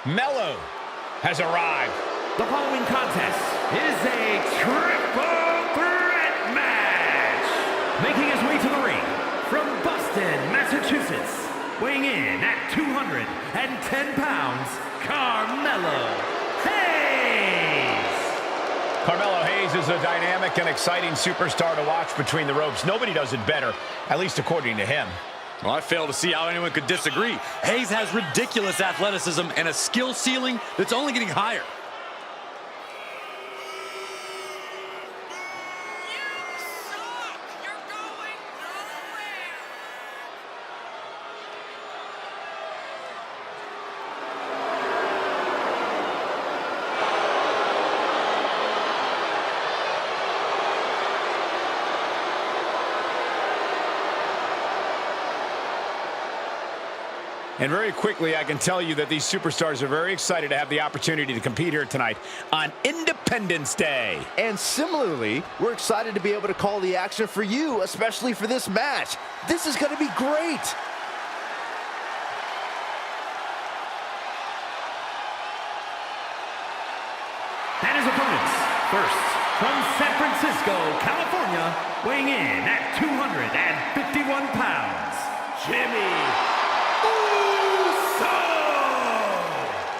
Mello has arrived. The following contest is a triple threat match. Making his way to the ring from Boston, Massachusetts, weighing in at 210 pounds, Carmelo Hayes. Carmelo Hayes is a dynamic and exciting superstar to watch between the ropes. Nobody does it better, at least according to him. Well, I fail to see how anyone could disagree. Hayes has ridiculous athleticism and a skill ceiling that's only getting higher. And very quickly, I can tell you that these superstars are very excited to have the opportunity to compete here tonight on Independence Day. And similarly, we're excited to be able to call the action for you, especially for this match. This is going to be great. And his opponents, first, from San Francisco, California, weighing in at 251 pounds,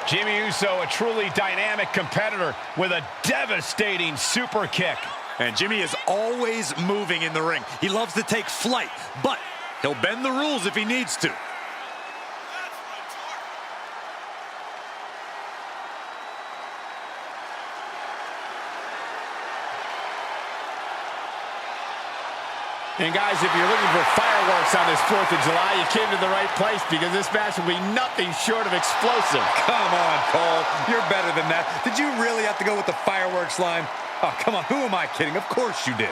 Jimmy Uso, a truly dynamic competitor with a devastating super kick. And Jimmy is always moving in the ring. He loves to take flight, but he'll bend the rules if he needs to. And guys, if you're looking for fireworks on this 4th of July, you came to the right place because this match will be nothing short of explosive. Come on, Cole. You're better than that. Did you really have to go with the fireworks line? Oh, come on. Who am I kidding? Of course you did.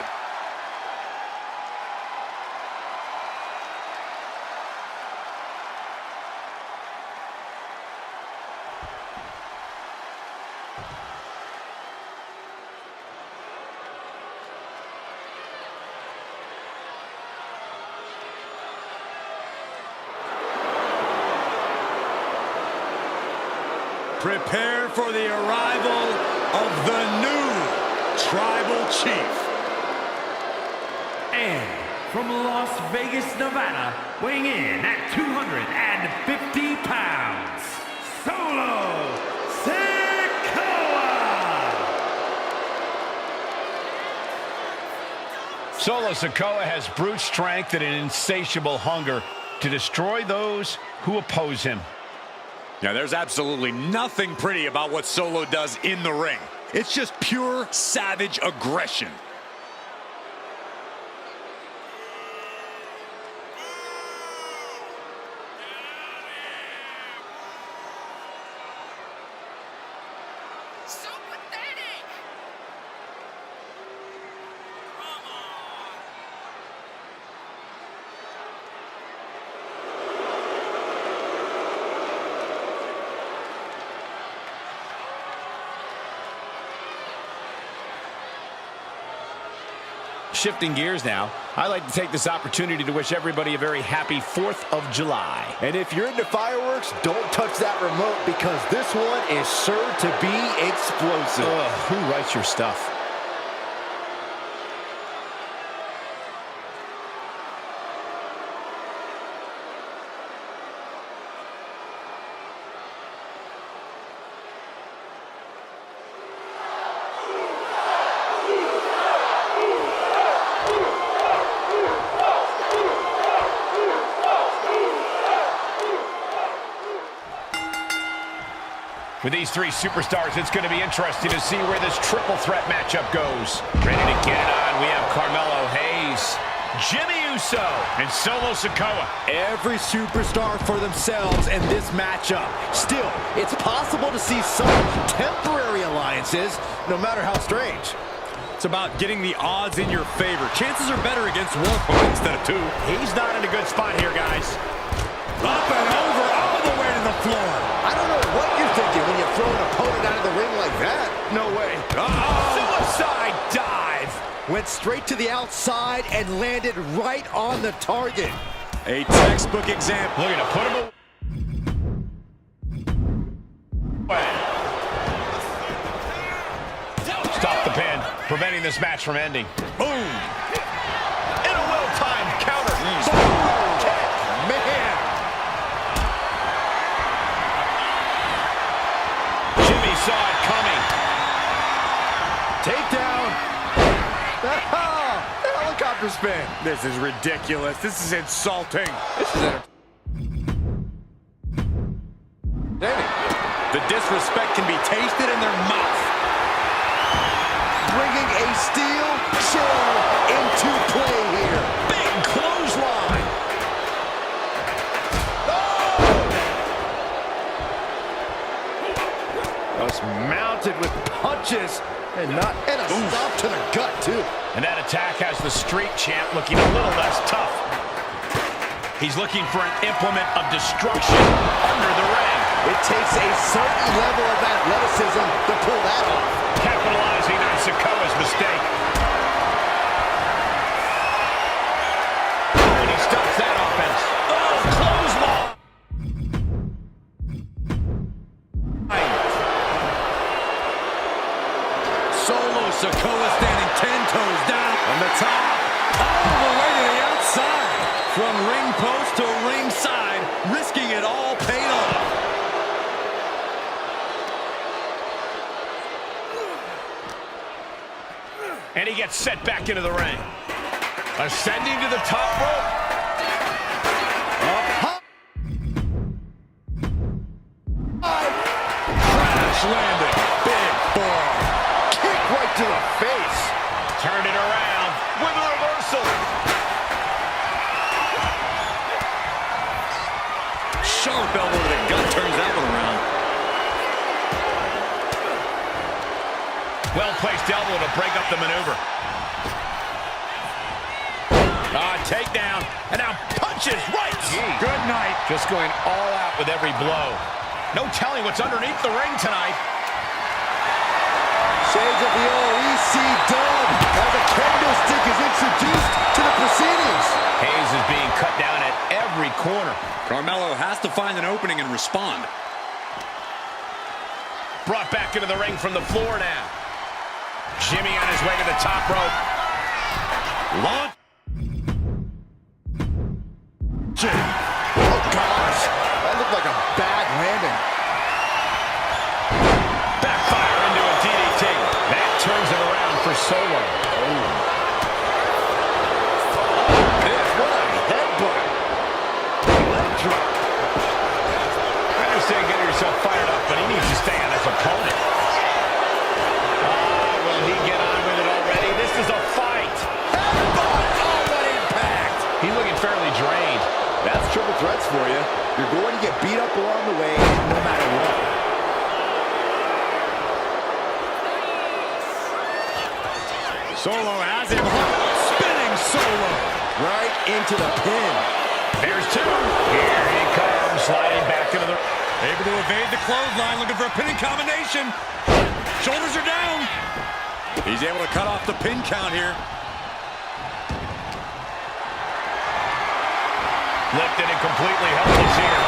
Prepare for the arrival of the new Tribal Chief. And from Las Vegas, Nevada, weighing in at 250 pounds, Solo Sikoa. Solo Sikoa has brute strength and an insatiable hunger to destroy those who oppose him. Now, there's absolutely nothing pretty about what Solo does in the ring. It's just pure savage aggression. So pathetic! Come on! Shifting gears now, I'd like to take this opportunity to wish everybody a very happy 4th of July. And if you're into fireworks, don't touch that remote because this one is sure to be explosive. Who writes your stuff? With these three superstars, it's going to be interesting to see where this triple threat matchup goes. Ready to get it on, we have Carmelo Hayes, Jimmy Uso, and Solo Sikoa. Every superstar for themselves in this matchup. Still, it's possible to see some temporary alliances, no matter how strange. It's about getting the odds in your favor. Chances are better against one instead of two. He's not in a good spot here, guys. Up and over, all the way to the floor. I don't know what you're thinking when you throw an opponent out of the ring like that. No way. Suicide dive. Went straight to the outside and landed right on the target. A textbook example. Looking to put him away. Stop the pin, preventing this match from ending. Boom! And a well-timed counter. Man! Jimmy saw it coming. Takedown. Helicopter spin. This is ridiculous. This is insulting. This is entertaining. The disrespect can be tasted in their mouth. Bringing a steel chair into play here. Big clothesline. Just mounted with punches and a stop to the gut too. And that attack has the street champ looking a little less tough. He's looking for an implement of destruction under the ring. It takes a certain level of athleticism to pull that off. Capitalizing on Sikoa's mistake. Oh, and he stops that offense. Oh, clothesline. Solo Sikoa standing 10 toes down on the top, all the way to the outside. From ring post to ringside, risking it all paid off. And he gets set back into the ring. Ascending to the top rope. Crash landing. Big forearm. Kick right to the face. Turned it around with a reversal. Sharp elbow to the gut turns that one around. Well-placed elbow to break up the maneuver. Takedown, and now punches right. Good night. Just going all out with every blow. No telling what's underneath the ring tonight. Shades of the old EC dub as a kendo stick is introduced to the proceedings. Hayes is being cut down at every corner. Carmelo has to find an opening and respond. Brought back into the ring from the floor now. Jimmy on his way to the top rope. Launch. Oh, gosh. That looked like a bad landing. Backfire into a DDT. That turns it around for Solo. What a headbutt. Leg drop. I understand getting yourself fired up, but he needs to stay on his opponent. Will he get on with it already? This is a fight. Headbutt. Oh, what impact. He's looking fairly drained. That's triple threats for you. You're going to get beat up along the way no matter what. Solo has him hooked. Spinning Solo. Right into the pin. There's two. Here he comes, sliding back into the... Able to evade the clothesline, looking for a pinning combination. Shoulders are down. He's able to cut off the pin count here. Lifted and completely helpless here.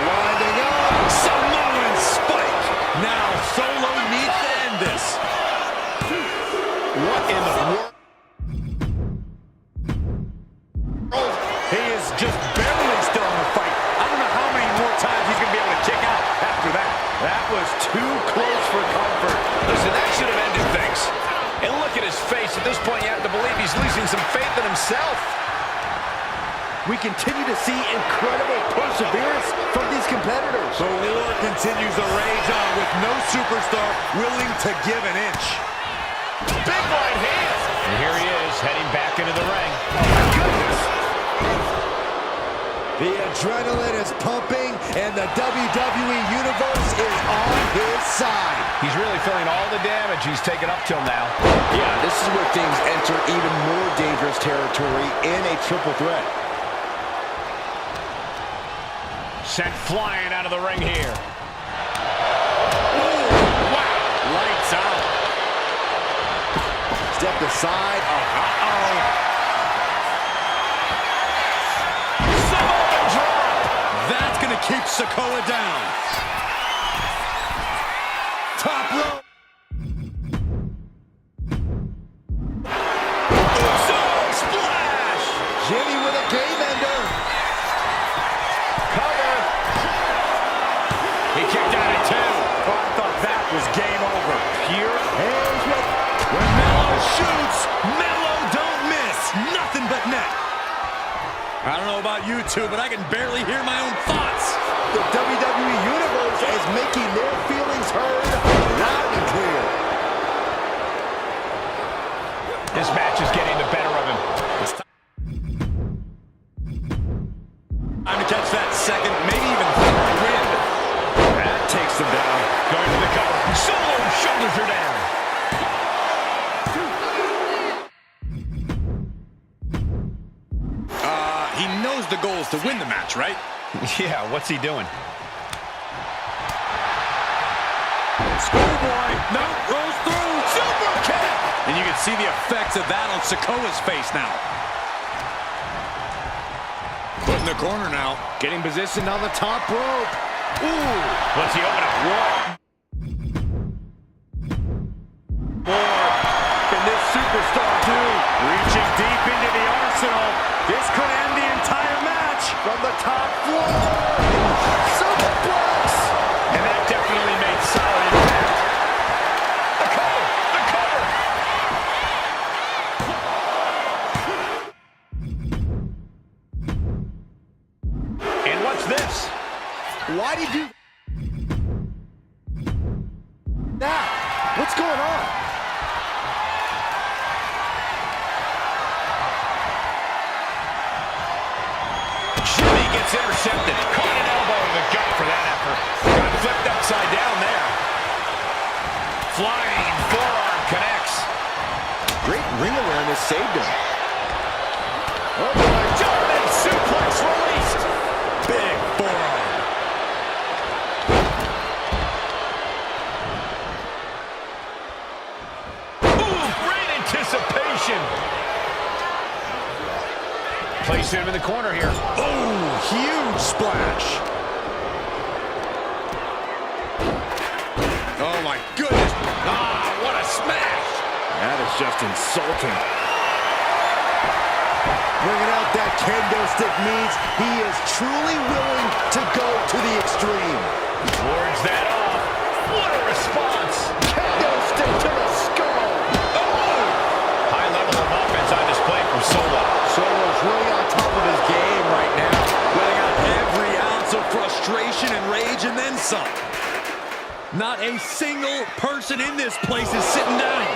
Winding up. Samoan spike. Now Solo needs to end this. What in the world? He is just barely still in the fight. I don't know how many more times he's going to be able to kick out after that. That was too close for comfort. Listen, that should have ended things. And look at his face. At this point, you have to believe he's losing some faith in himself. We continue to see incredible perseverance from these competitors. The war continues to rage on with no superstar willing to give an inch. Big right hand. And here he is, heading back into the ring. Oh, my goodness. The adrenaline is pumping, and the WWE Universe is on his side. He's really feeling all the damage he's taken up till now. Yeah, this is where things enter even more dangerous territory in a triple threat. Sent flying out of the ring here. Ooh, wow, lights out. Stepped aside. Uh-oh. Samoan drop. That's going to keeps Sikoa down. Top rope. Splash! Jimmy with a game ender. Cover. He kicked out at 2. Oh, I thought that was game over. Pure hands with... When Melo shoots, Melo don't miss. Nothing but net. I don't know about you two, but I can barely hear my own thoughts. The WWE Universe is making their feelings heard loud and clear. This match is getting the better of him. Time to catch that second, maybe even third win. That takes them down. Going to the cover. Solo shoulders are down. He knows the goal is to win the match, right? Yeah, what's he doing? Schoolboy, no, rolls through, super kick! And you can see the effects of that on Sikoa's face now. Put in the corner now. Getting positioned on the top rope. Ooh. What's he opening? What more can this superstar do? Reaching deep into the arsenal. This could end the entire match. From the top floor. Superplex. And that definitely made solid impact. The cover! The cover! And what's this? Why did you... Now, what's going on? Jimmy gets intercepted. Caught an elbow in the gut for that effort. Got flipped upside down there. Flying forearm connects. Great ring awareness saved him. Oh boy, German suplex released. Big forearm. Ooh, great anticipation. Placing him in the corner here. Oh, huge splash. Oh my goodness. Ah, what a smash. That is just insulting. Bringing out that kendo stick means he is truly willing to go to the extreme. Wards that off. What a response. Kendo stick to the skull. Oh! High level of offense on display from Solo. Solo's really on top of his game right now. Letting out every ounce of frustration and rage and then some. Not a single person in this place is sitting down.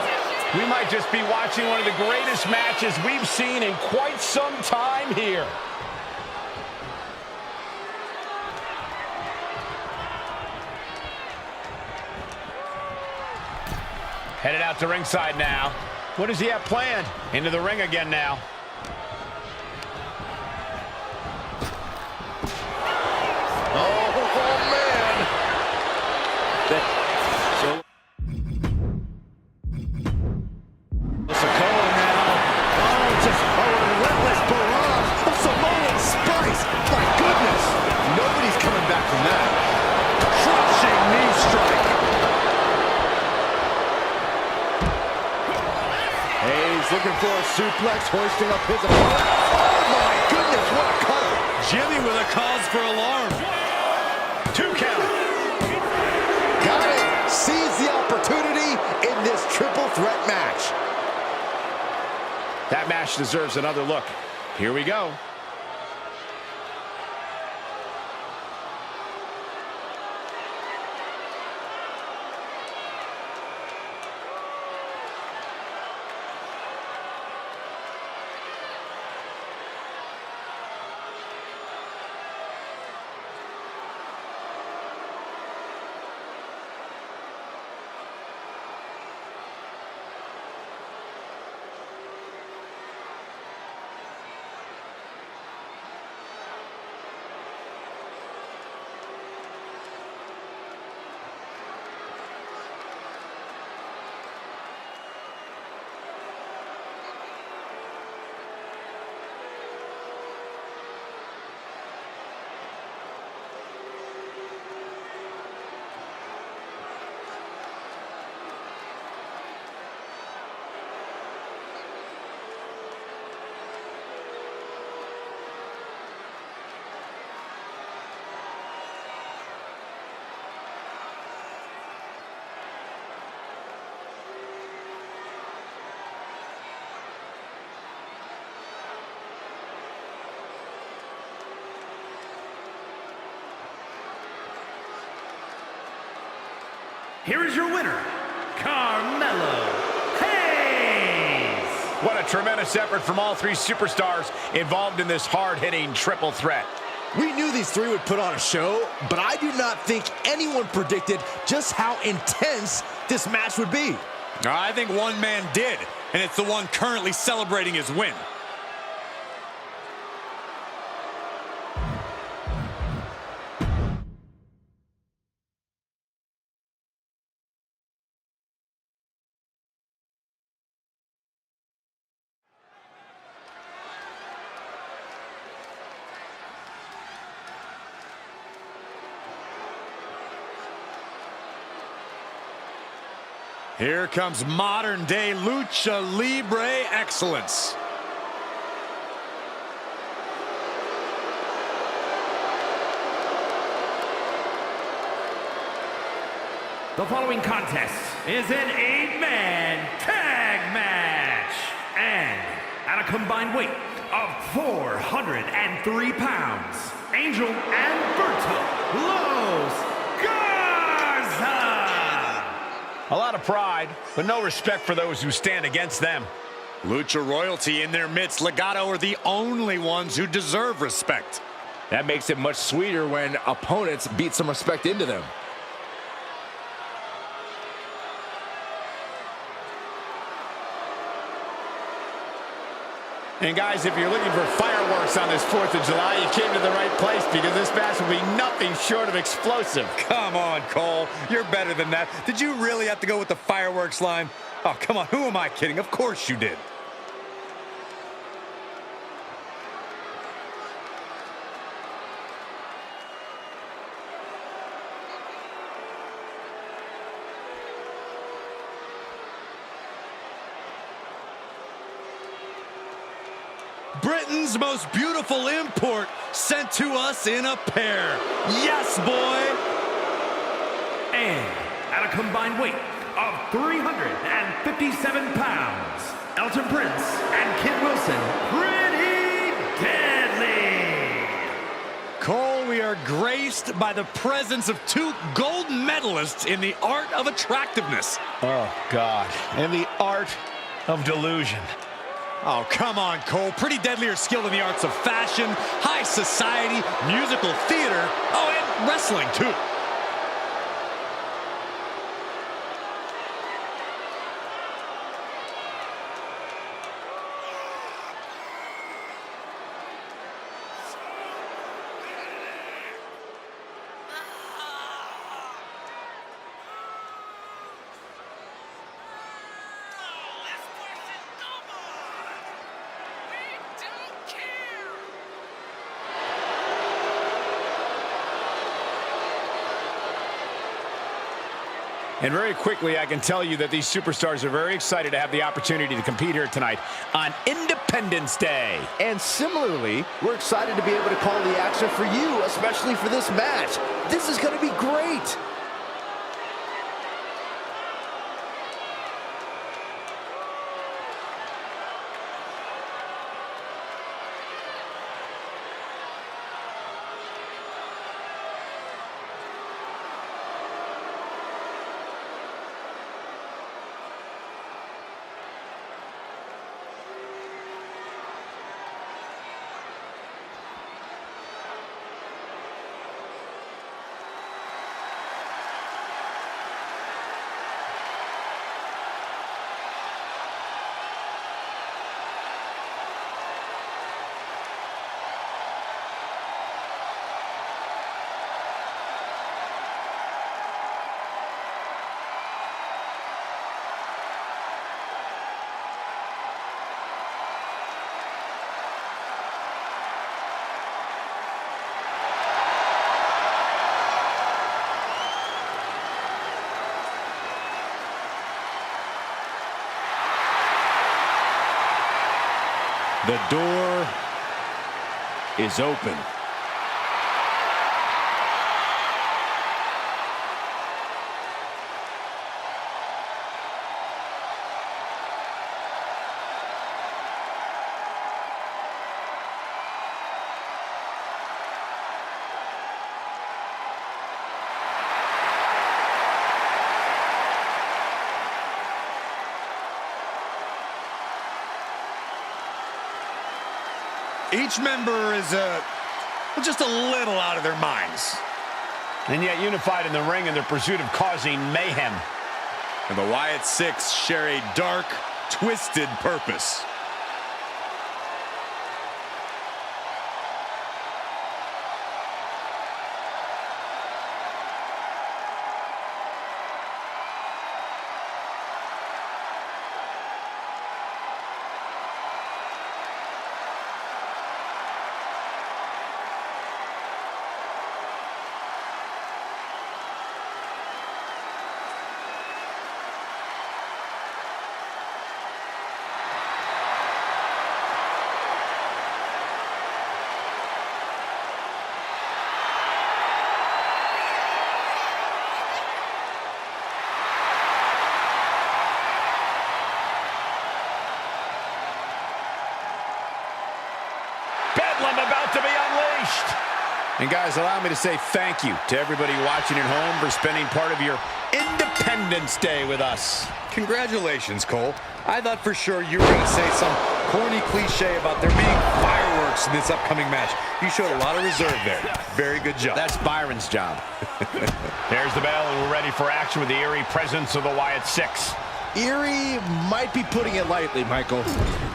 We might just be watching one of the greatest matches we've seen in quite some time here. Headed out to ringside now. What does he have planned? Into the ring again now. Oh, man. Sikoa now. Oh, just a relentless barrage of Samoan spice. My goodness. Nobody's coming back from that. Crushing knee strike. Hayes looking for a suplex, hoisting up his opponent. Oh, my goodness, what a cutter. Jimmy with a cause for alarm. 2 count. Got it. Seize the opportunity in this triple threat match. That match deserves another look. Here we go. here is your winner, Carmelo Hayes. What a tremendous effort from all three superstars involved in this hard-hitting triple threat. We knew these three would put on a show, but I do not think anyone predicted just how intense this match would be. I think one man did, and it's the one currently celebrating his win. Here comes modern-day Lucha Libre excellence. The following contest is an 8-man tag match. And at a combined weight of 403 pounds, Angel and Berto Los Garza. A lot of pride, but no respect for those who stand against them. Lucha royalty in their midst. Legado are the only ones who deserve respect. That makes it much sweeter when opponents beat some respect into them. And guys, if you're looking for fireworks on this 4th of July, you came to the right place, because this match will be nothing short of explosive. Come on, Cole. You're better than that. Did you really have to go with the fireworks line? Oh, come on. Who am I kidding? Of course you did. Britain's most beautiful import sent to us in a pair. Yes, boy! And at a combined weight of 357 pounds, Elton Prince and Kid Wilson, pretty deadly. Cole, we are graced by the presence of two gold medalists in the art of attractiveness. Oh, God. And the art of delusion. Oh, come on, Cole. Pretty Deadly are skilled in the arts of fashion, high society, musical theater, oh, and wrestling, too. And very quickly, I can tell you that these superstars are very excited to have the opportunity to compete here tonight on Independence Day. And similarly, we're excited to be able to call the action for you, especially for this match. This is going to be great. The door is open. Each member is just a little out of their minds. And yet unified in the ring in their pursuit of causing mayhem. And the Wyatt Six share a dark, twisted purpose. Bedlam about to be unleashed. And guys, allow me to say thank you to everybody watching at home for spending part of your Independence Day with us. Congratulations, Cole. I thought for sure you were going to say some corny cliche about there being fireworks in this upcoming match. You showed a lot of reserve there. Very good job. That's Byron's job. There's the bell, and we're ready for action with the eerie presence of the Wyatt Six. Eerie might be putting it lightly, Michael.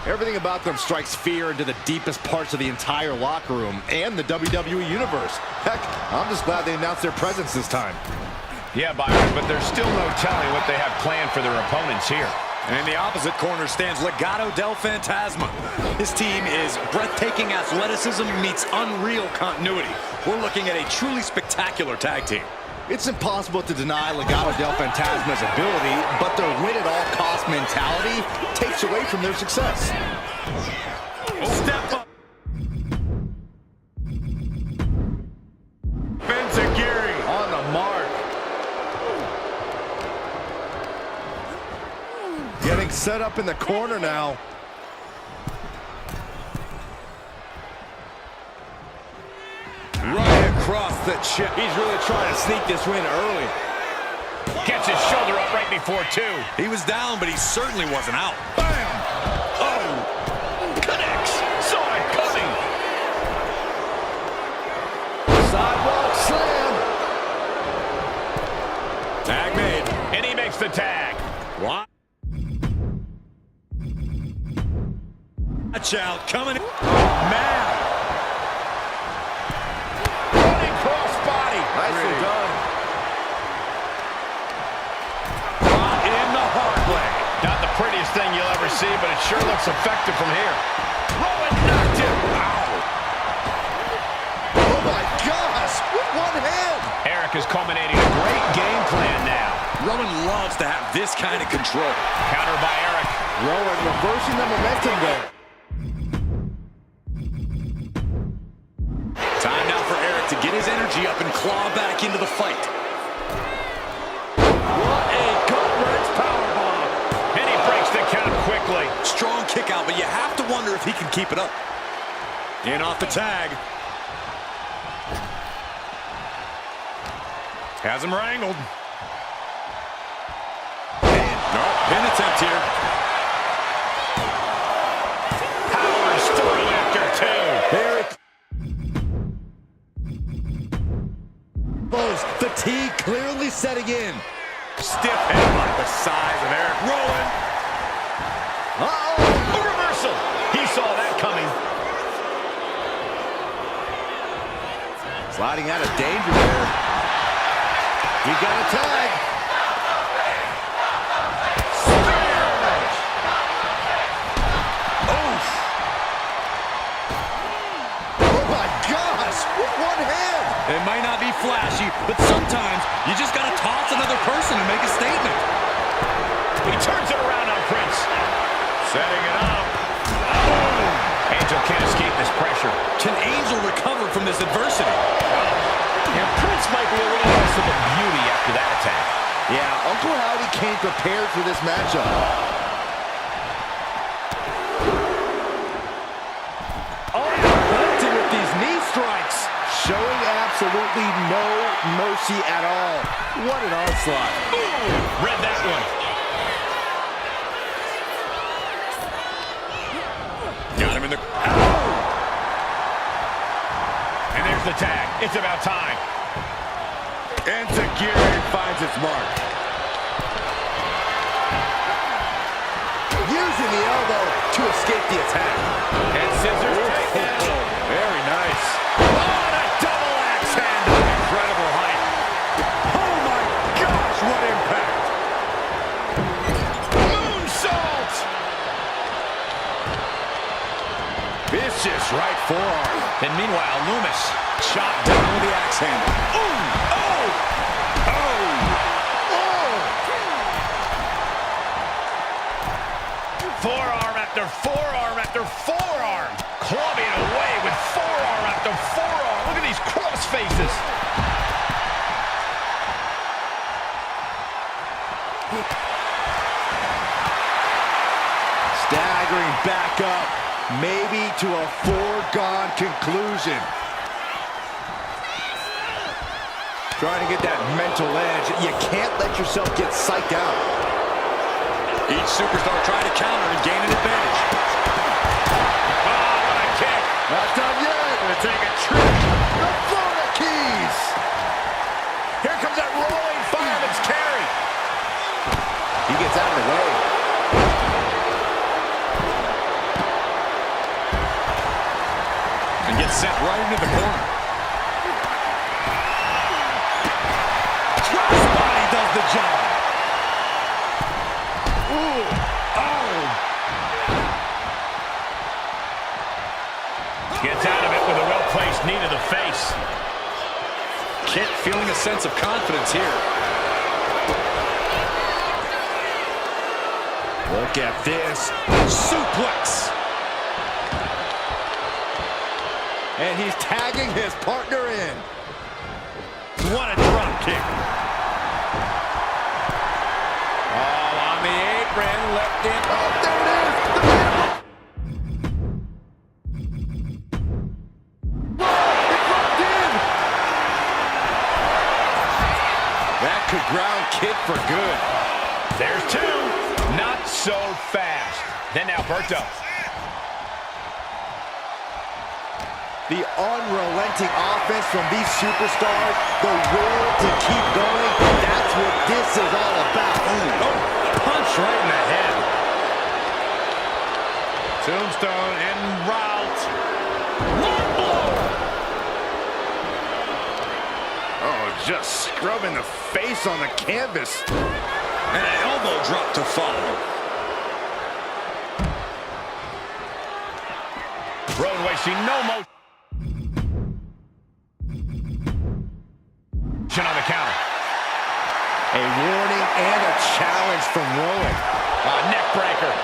Everything about them strikes fear into the deepest parts of the entire locker room and the WWE Universe. Heck, I'm just glad they announced their presence this time. Yeah, Byron, but there's still no telling what they have planned for their opponents here. And in the opposite corner stands Legado del Fantasma. This team is breathtaking athleticism meets unreal continuity. We're looking at a truly spectacular tag team. It's impossible to deny Legado del Fantasma's ability, but their win-at-all-cost mentality takes away from their success. Step up. Gary On the mark. Getting set up in the corner now. right across the chest. He's really trying to sneak this win early. Gets his shoulder up right before two. He was down, but he certainly wasn't out. Bam! Oh! Connects! Saw it coming! Sidewalk slam. Tag made. And he makes the tag. What? Watch out, coming in. Oh, man. Running crossbody. Nicely done. In the hard way. Not the prettiest thing you'll ever see, but it sure looks effective from here. Rowan knocked him. Wow. Oh my gosh, with one hand. Eric is culminating a great game plan now. Rowan loves to have this kind of control. Counter by Eric. Rowan reversing the momentum there. Time now for Eric to get his energy up and claw back into the fight. What a gut-wrench powerbomb. And he breaks the count quickly. Strong kick out, but you have to wonder if he can keep it up. In off the tag. Has him wrangled. Pin attempt here. Powers through after two. Eric. Fatigue clearly setting in. Stiff headlock the size of Eric Rowan. Uh-oh. A reversal. He saw that coming. Sliding out of danger there. He got a tag. Oof. Oh my gosh, with one hand. It might not be flashy, but sometimes you just got to toss another person and make a statement. He turns it around on Prince. Setting it up. Oh. Angel can't escape this pressure. Can Angel recover from this adversity? Yeah, Prince might be a little less of a beauty after that attack. Yeah, Uncle Howdy came prepared for this matchup. With these knee strikes, showing absolutely no mercy at all. What an onslaught. Ooh, read that one. Got him in the... Oh! the tag. It's about time. Enzuigiri finds its mark. Using the elbow to escape the attack. And scissors takedown. Very nice. Oh, and a double axe handle. Incredible height. Oh my gosh, what impact! Moonsault. Vicious right forearm. And meanwhile, Loomis Chopped down with the axe handle. Ooh! Oh! Forearm after forearm after forearm. Clubbing away with forearm after forearm. Look at these cross faces. Staggering back up, maybe to a foregone conclusion. Trying to get that mental edge. You can't let yourself get psyched out. Each superstar trying to counter and gain an advantage. Oh, what a kick. Not done yet. Gonna take a trip. The Florida Keys. Here comes that rolling fireman's carry. He gets out of the way. And gets sent right into the corner. Body does the job. Ooh. Oh. Gets out of it with a well-placed knee to the face. Kit feeling a sense of confidence here. Look at this. Suplex. And he's tagging his partner in. What a drop kick. All on the apron, left in. Oh, there it is. That could ground Kid for good. There's two. Not so fast. Then Alberto. The unrelenting offense from these superstars, the will to keep going, that's what this is all about. Oh, punch right in the head. Tombstone en route. One blow. Oh, just scrubbing the face on the canvas. And an elbow drop to follow. Rowan wasting no motion on the counter. A warning and a challenge from Rowan. Neck breaker.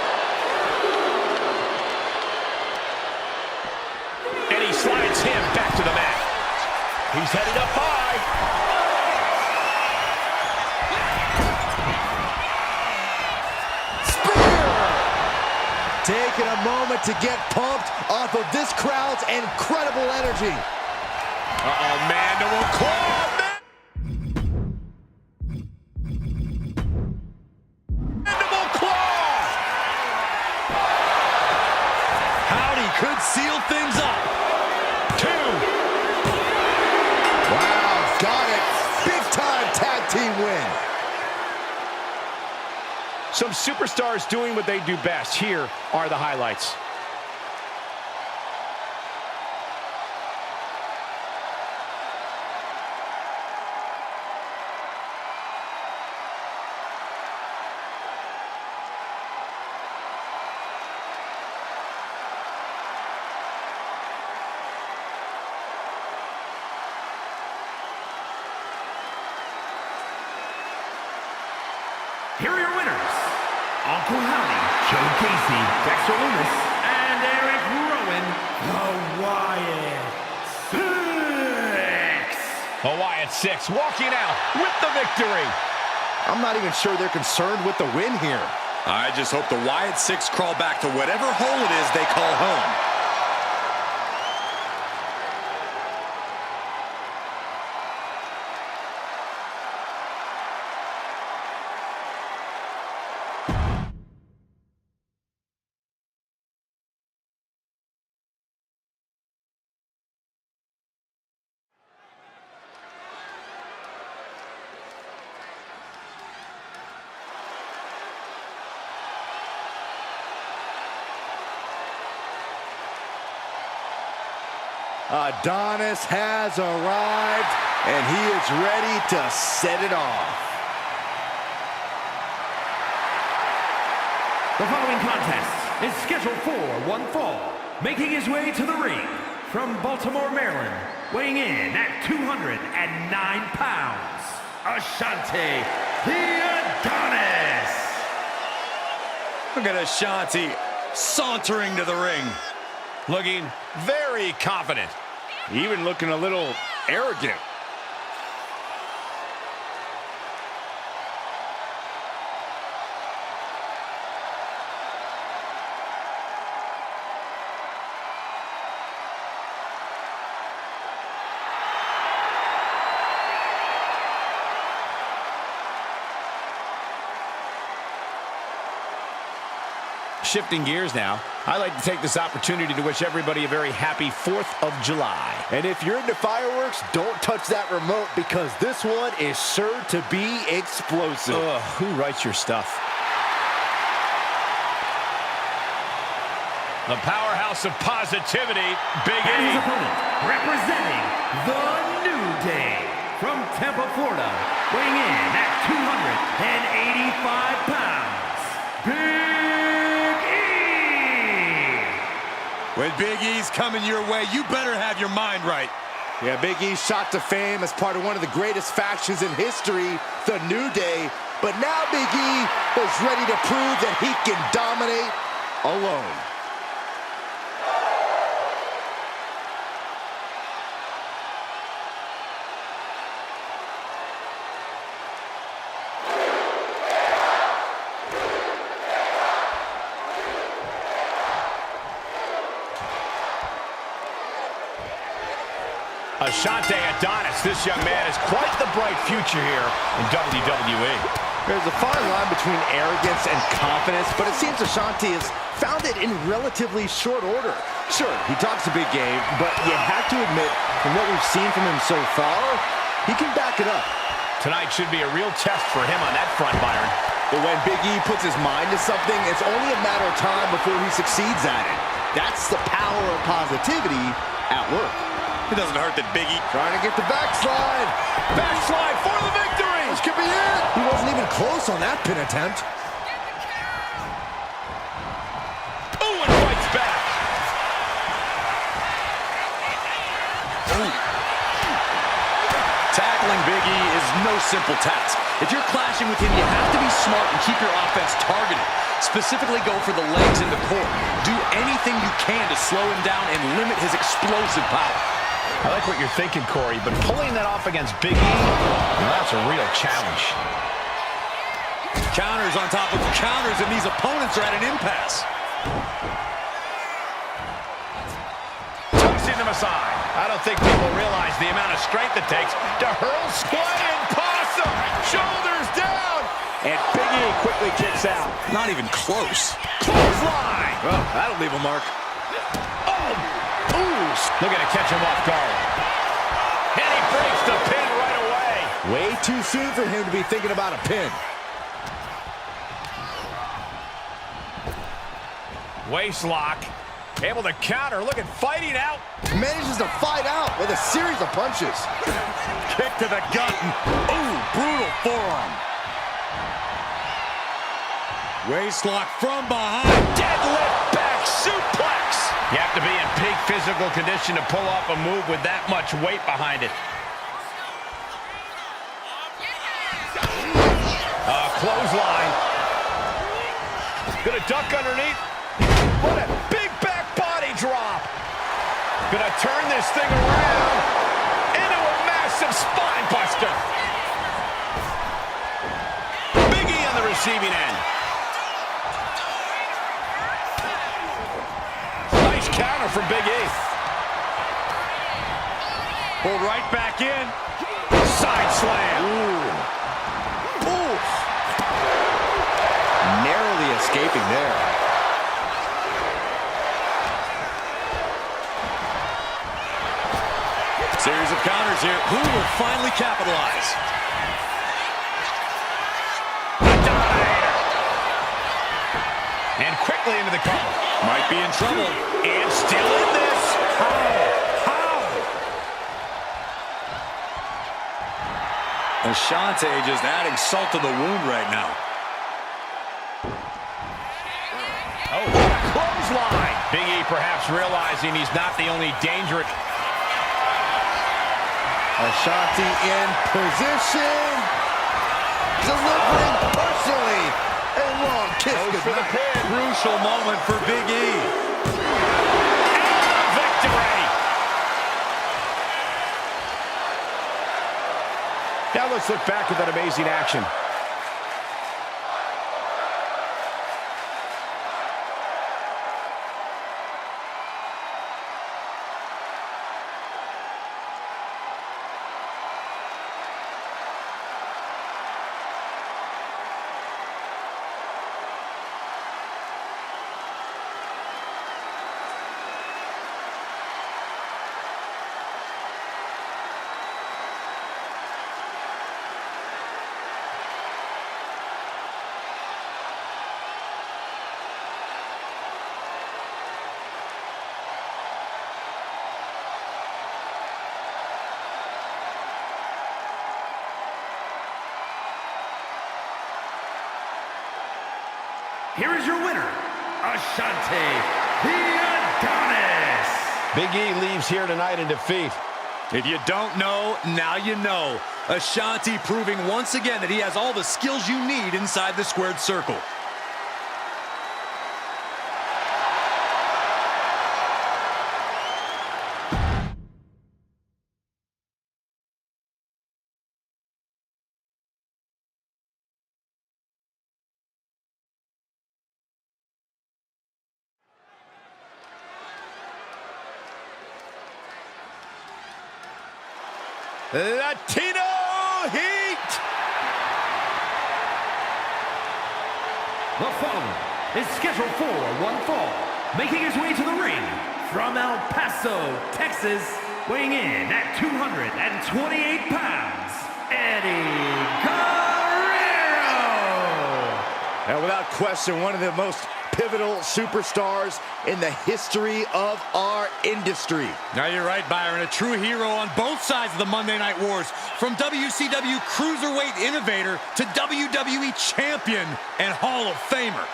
And he slides him back to the mat. He's headed up high. Spear! Taking a moment to get pumped off of this crowd's incredible energy. Uh-oh, mandible claw. Mandible claw. Howdy could seal things up. Two. Wow, got it. Big time tag team win. Some superstars doing what they do best. Here are the highlights. Here are your winners. Uncle Howdy, Joe Casey, Dexter Loomis, and Eric Rowan, the Wyatt Six. The Wyatt Six walking out with the victory. I'm not even sure they're concerned with the win here. I just hope the Wyatt Six crawl back to whatever hole it is they call home. Adonis has arrived, and he is ready to set it off. The following contest is scheduled for one fall. Making his way to the ring from Baltimore, Maryland, weighing in at 209 pounds, Ashante the Adonis. Look at Ashanti sauntering to the ring. Looking very confident. Even looking a little arrogant. Shifting gears now, I'd like to take this opportunity to wish everybody a very happy 4th of July. And if you're into fireworks, don't touch that remote because this one is sure to be explosive. Ugh, who writes your stuff? The powerhouse of positivity, Big And his E. opponent, representing the New Day from Tampa, Florida, weighing in at 285 pounds, Big E. When Big E's coming your way, you better have your mind right. Yeah, Big E shot to fame as part of one of the greatest factions in history, the New Day. But now Big E is ready to prove that he can dominate alone. Ashante Adonis, this young man has quite the bright future here in WWE. There's a fine line between arrogance and confidence, but it seems Ashante has found it in relatively short order. Sure, he talks a big game, but you have to admit, from what we've seen from him so far, he can back it up. Tonight should be a real test for him on that front, Byron. But when Big E puts his mind to something, it's only a matter of time before he succeeds at it. That's the power of positivity at work. It doesn't hurt that Big E Trying to get the backslide. Backslide for the victory! This could be it. He wasn't even close on that pin attempt. Oh, and fights back. Tackling Big E is no simple task. If you're clashing with him, you have to be smart and keep your offense targeted. Specifically go for the legs and the core. Do anything you can to slow him down and limit his explosive power. I like what you're thinking, Corey, but pulling that off against Big E, well, that's a real challenge. Counters on top of counters, and these opponents are at an impasse. Tossing them aside. I don't think people realize the amount of strength it takes to hurl squatting possum. Shoulders down. And Big E quickly kicks out. Not even close. Clothesline. Well, that'll leave a mark. Looking to catch him off guard. And he breaks the pin right away. Way too soon for him to be thinking about a pin. Waist lock. Able to counter. Look at fighting out. Manages to fight out with a series of punches. Kick to the gut. Ooh, brutal forearm. Waist lock from behind. Deadlift back suplex. You have to be in peak physical condition to pull off a move with that much weight behind it. Clothesline. Gonna duck underneath. What a big back body drop. Gonna turn this thing around into a massive spine buster. Big E on the receiving end. Counter from Big E. Pulled right back in. Side slam. Ooh. Oof. Narrowly escaping there. Series of counters here. Who will finally capitalize? And quickly into the cover. Might be in trouble. And still in this. How? Ashante just adding salt to the wound right now. Oh, what a clothesline. Big E perhaps realizing he's not the only danger. Ashante in position. Delivering personally. A long kiss goodnight. Crucial moment for Big E. And victory. Now let's look back at that amazing action. Here is your winner, Ashante the Adonis. Big E leaves here tonight in defeat. If you don't know, now you know. Ashante proving once again that he has all the skills you need inside the squared circle. Latino Heat. The following is scheduled for one fall, making his way to the ring from El Paso, Texas, weighing in at 228 pounds, Eddie Guerrero. And without question, one of the most pivotal superstars in the history of our industry. Now you're right, Byron. A true hero on both sides of the Monday Night Wars. From WCW Cruiserweight Innovator to WWE Champion and Hall of Famer.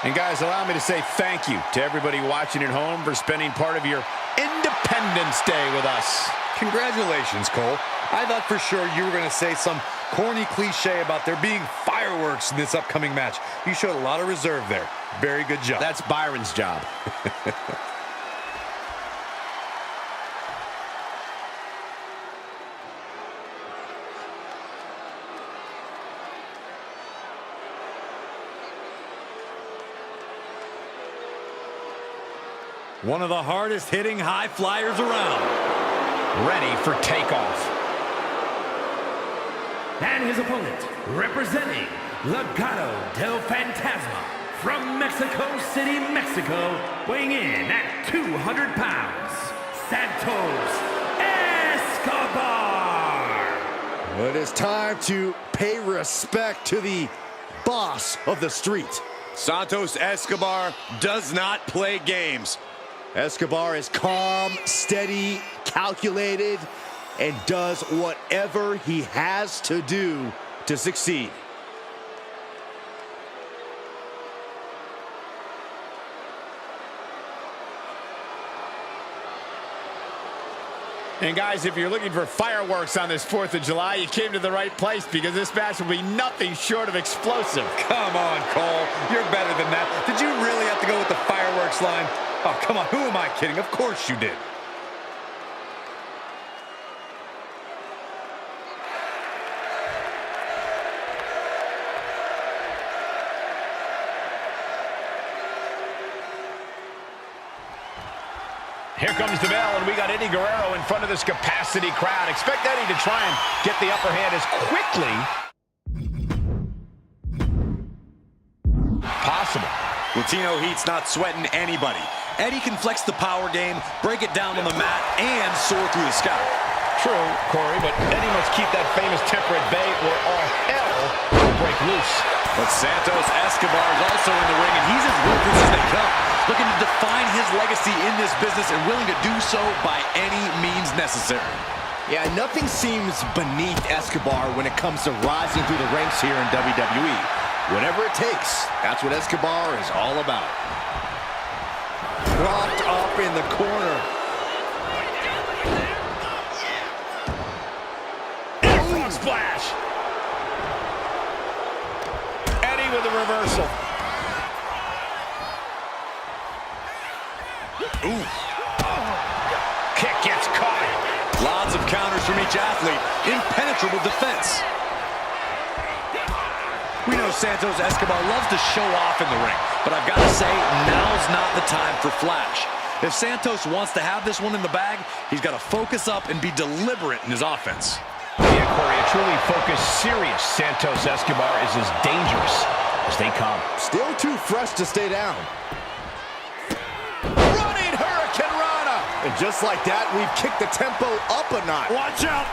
And guys, allow me to say thank you to everybody watching at home for spending part of your Independence Day with us. Congratulations, Cole. I thought for sure you were going to say some corny cliche about there being fireworks in this upcoming match. You showed a lot of reserve there. Very good job. That's Byron's job. One of the hardest hitting high flyers around. Ready for takeoff. And his opponent, representing Legado del Fantasma from Mexico City, Mexico, weighing in at 200 pounds, Santos Escobar. Well, it is time to pay respect to the boss of the street. Santos Escobar does not play games. Escobar is calm, steady, calculated, and does whatever he has to do to succeed. And guys, if you're looking for fireworks on this 4th of July, you came to the right place because this match will be nothing short of explosive. Come on, Cole. You're better than that. Did you really have to go with the fireworks line? Oh, come on. Who am I kidding? Of course you did. Here comes the bell, and we got Eddie Guerrero in front of this capacity crowd. Expect Eddie to try and get the upper hand as quickly possible. Latino Heat's not sweating anybody. Eddie can flex the power game, break it down on the mat, and soar through the sky. True, Corey, but Eddie must keep that famous temper at bay or all hell break loose. But Santos Escobar is also in the ring, and he's as ruthless as they come. Looking to define his legacy in this business and willing to do so by any means necessary. Yeah, nothing seems beneath Escobar when it comes to rising through the ranks here in WWE. Whatever it takes, that's what Escobar is all about. Propped up in the corner. Frog splash. Eddie with a reversal. Ooh. Kick gets caught. Lots of counters from each athlete. Impenetrable defense. We know Santos Escobar loves to show off in the ring, but I've got to say, now's not the time for flash. If Santos wants to have this one in the bag, he's got to focus up and be deliberate in his offense. Yeah, Corey, a truly focused, serious Santos Escobar is as dangerous as they come. Still too fresh to stay down. Running Hurricane Rana. And just like that, we've kicked the tempo up a notch. Watch out!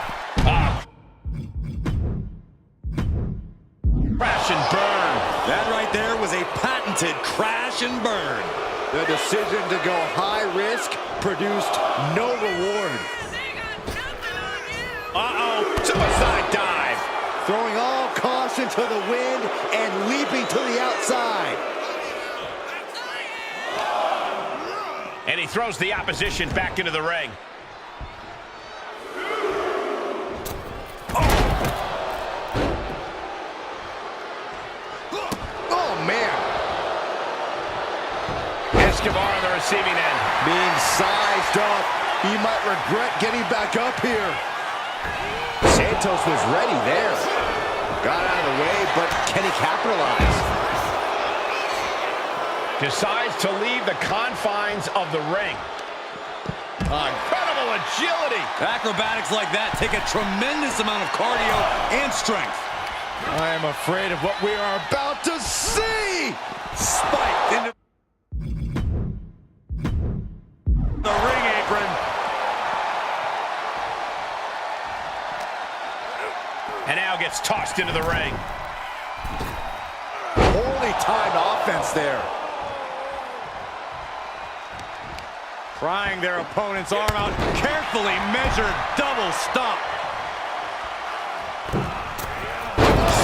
Crash and burn. That right there was a patented crash and burn. The decision to go high risk produced no reward. Uh-oh, suicide dive. Throwing all caution to the wind and leaping to the outside. And he throws the opposition back into the ring. Oh, man. Escobar on the receiving end. Being sized up, he might regret getting back up here. Santos was ready there. Got out of the way, but can he capitalize? Decides to leave the confines of the ring. Incredible agility. Acrobatics like that take a tremendous amount of cardio and strength. I am afraid of what we are about to see. Spiked into The ring apron. And now gets tossed into the ring. Poorly timed offense there. Prying their opponent's arm out. Carefully measured double stomp.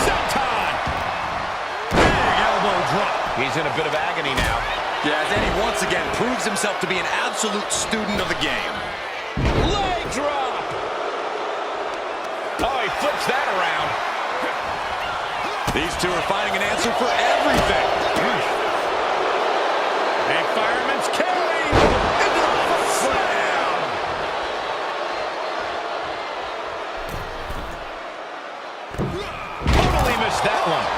Senton. Big elbow drop. He's in a bit of agony now. Yeah, as Eddie once again proves himself to be an absolute student of the game. Leg drop. Oh, he flips that around. These two are finding an answer for everything. A fireman's carry into the foot slam. Totally missed that one.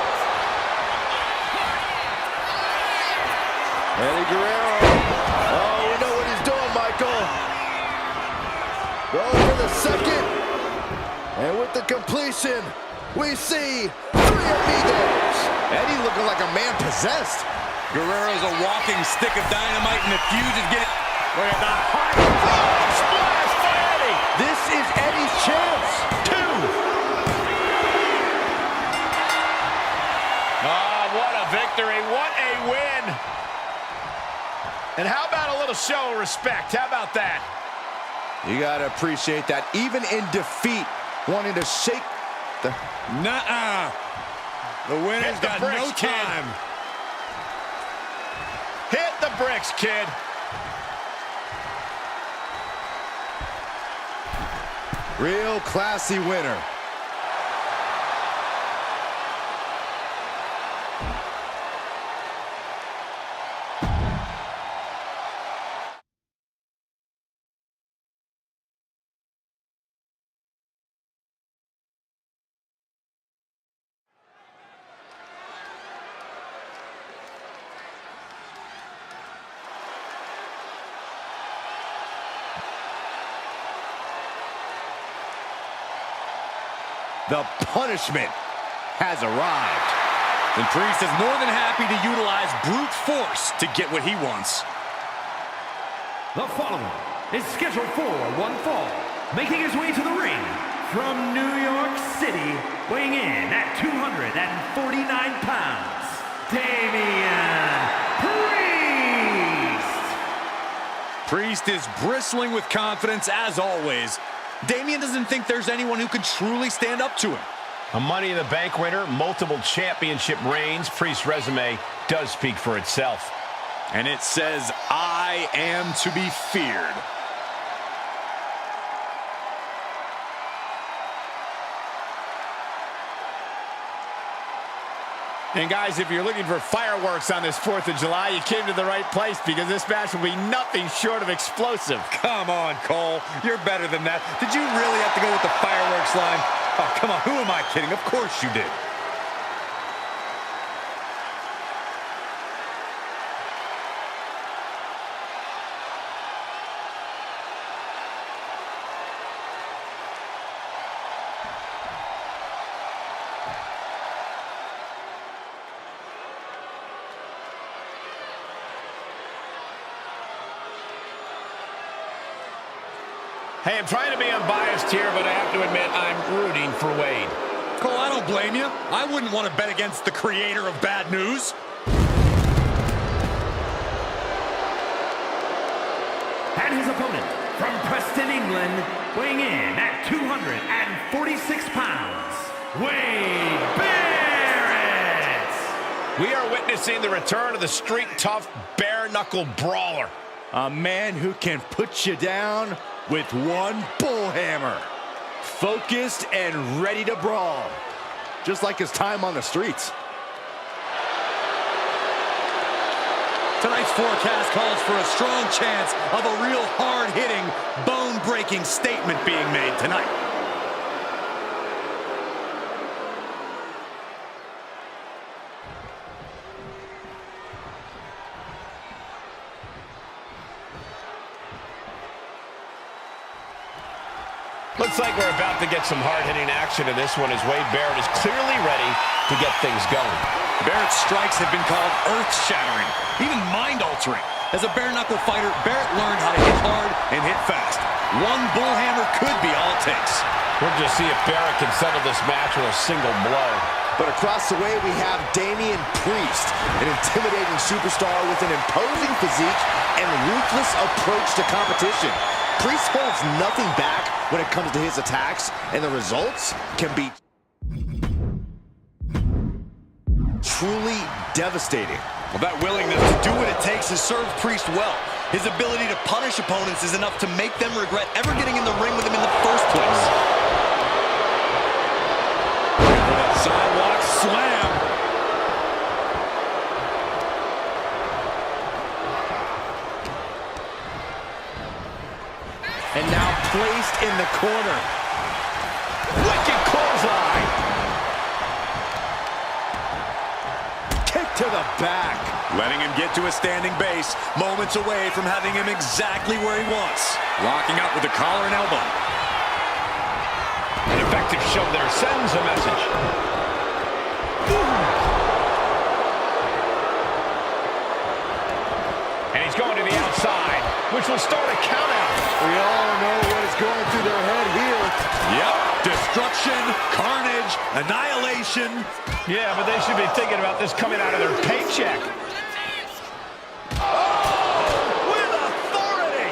Eddie Guerrero. Oh, we know what he's doing, Michael. Going for the second. And with the completion, we see 3 amigos. Eddie looking like a man possessed. Guerrero's a walking stick of dynamite, and the fuse is getting... Look at that high splash for Eddie. This is Eddie's chance. 2. Oh, what a victory. What a win. And how about a little show of respect? How about that? You got to appreciate that. Even in defeat, wanting to shake the... Nuh-uh. The winner's Hit the got bricks, no kid. time. Hit the bricks, kid. Real classy winner. The punishment has arrived. And Priest is more than happy to utilize brute force to get what he wants. The following is scheduled for one fall, making his way to the ring from New York City, weighing in at 249 pounds, Damian Priest. Priest is bristling with confidence as always. Damian doesn't think there's anyone who could truly stand up to him. A Money in the Bank winner, multiple championship reigns. Priest's resume does speak for itself. And it says, I am to be feared. And guys, if you're looking for fireworks on this 4th of July, you came to the right place, because this match will be nothing short of explosive. Come on, Cole. You're better than that. Did you really have to go with the fireworks line? Oh, come on. Who am I kidding? Of course you did. Hey, I'm trying to be unbiased here, but I have to admit I'm rooting for Wade. Cole, I don't blame you. I wouldn't want to bet against the creator of bad news. And his opponent, from Preston, England, weighing in at 246 pounds, Wade Barrett. We are witnessing the return of the street-tough, bare-knuckle brawler. A man who can put you down with one bullhammer. Focused and ready to brawl. Just like his time on the streets. Tonight's forecast calls for a strong chance of a real hard-hitting, bone-breaking statement being made tonight. Looks like we're about to get some hard-hitting action in this one, as Wade Barrett is clearly ready to get things going. Barrett's strikes have been called earth-shattering, even mind-altering. As a bare-knuckle fighter, Barrett learned how to hit hard and hit fast. One bullhammer could be all it takes. We'll just see if Barrett can settle this match with a single blow. But across the way, we have Damian Priest, an intimidating superstar with an imposing physique and ruthless approach to competition. Priest holds nothing back when it comes to his attacks, and the results can be truly devastating. Well, that willingness to do what it takes has served Priest well. His ability to punish opponents is enough to make them regret ever getting in the ring with him in the first place. Sidewalk slam. And now placed in the corner. Wicked clothesline. Kick to the back. Letting him get to a standing base, moments away from having him exactly where he wants. Locking up with a collar and elbow. An effective shove there sends a message. And he's going to the outside, which will start a countout. We all know what is going through their head here. Yep, destruction, carnage, annihilation. Yeah, but they should be thinking about this coming out of their paycheck. With authority.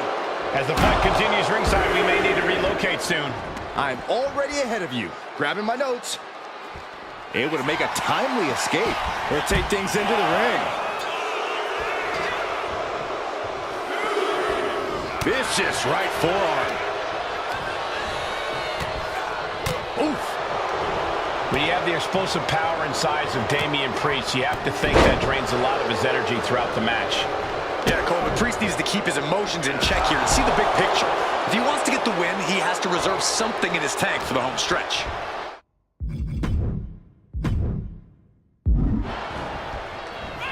As the fight continues ringside, we may need to relocate soon. I'm already ahead of you. Grabbing my notes. Able to make a timely escape. Or take things into the ring. Vicious right forearm. Oof. When you have the explosive power and size of Damian Priest, you have to think that drains a lot of his energy throughout the match. Yeah, Cole, but Priest needs to keep his emotions in check here and see the big picture. If he wants to get the win, he has to reserve something in his tank for the home stretch.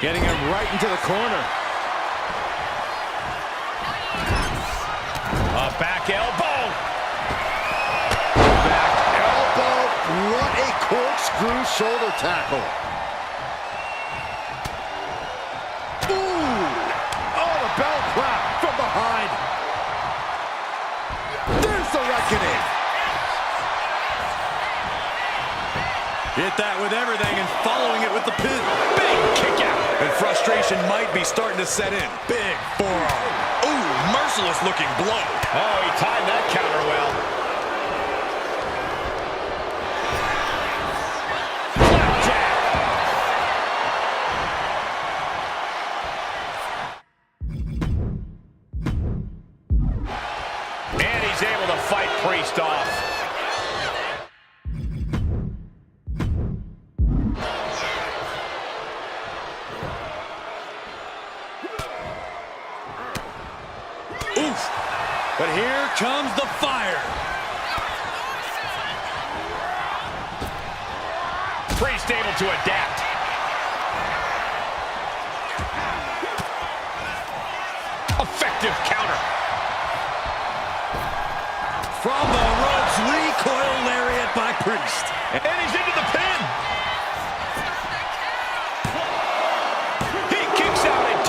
Getting him right into the corner. A back elbow. Back elbow. What a corkscrew shoulder tackle. Ooh. Oh, the bell clap from behind. There's the reckoning. Hit that with everything and following it with the pin. Big kick out. And frustration might be starting to set in. Big forearm. Ooh, merciless looking blow. Oh, he timed that counter well. And he's able to fight Priest off. Oof. But here comes the fire. Priest able to adapt. Effective counter. From the ropes, recoil lariat by Priest. And he's into the pin. He kicks out at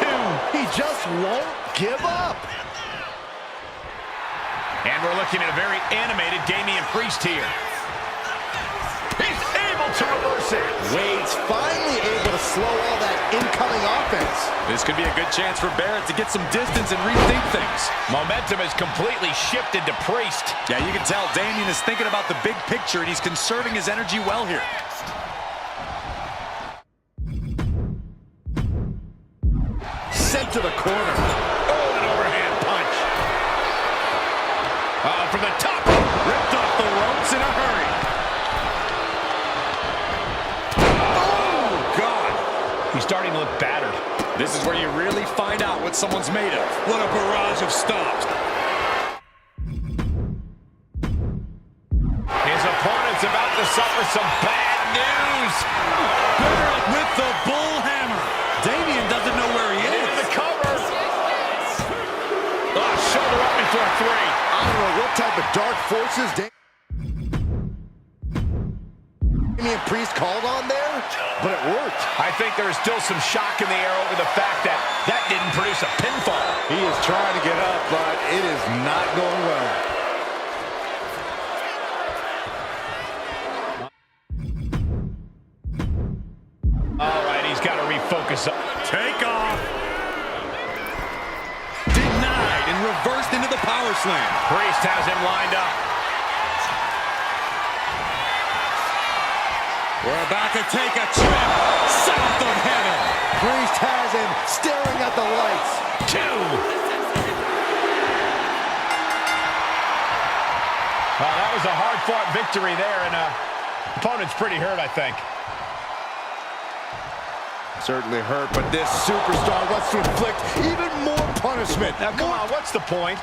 2. He just won't give up. And we're looking at a very animated Damian Priest here. He's able to reverse it. Wade's finally able to slow all that incoming offense. This could be a good chance for Barrett to get some distance and rethink things. Momentum has completely shifted to Priest. Yeah, you can tell Damian is thinking about the big picture, and he's conserving his energy well here. Sent to the corner. Oh, an overhand punch. From the top. Ripped off the ropes in a hurry. Oh, God. He's starting to look battered. This is where you really find out what someone's made of. What a barrage of stops. His opponent's about to suffer some bad news. Barrett with the bull hammer. Damian doesn't know where he is. Into the cover. Shoulder up before 3. I don't know what type of dark forces Damian Priest called on there, but it worked. I think there is still some shock in the air over the fact that that didn't produce a pinfall. He is trying to get up, but it is not going well. All right, he's got to refocus. Take off. Denied and reversed into the power slam. Priest has him lined up. We're about to take a trip south of heaven. Priest has him staring at the lights. 2. That was a hard-fought victory there, and opponent's pretty hurt, I think. Certainly hurt, but this superstar wants to inflict even more punishment. Now, come on, what's the point?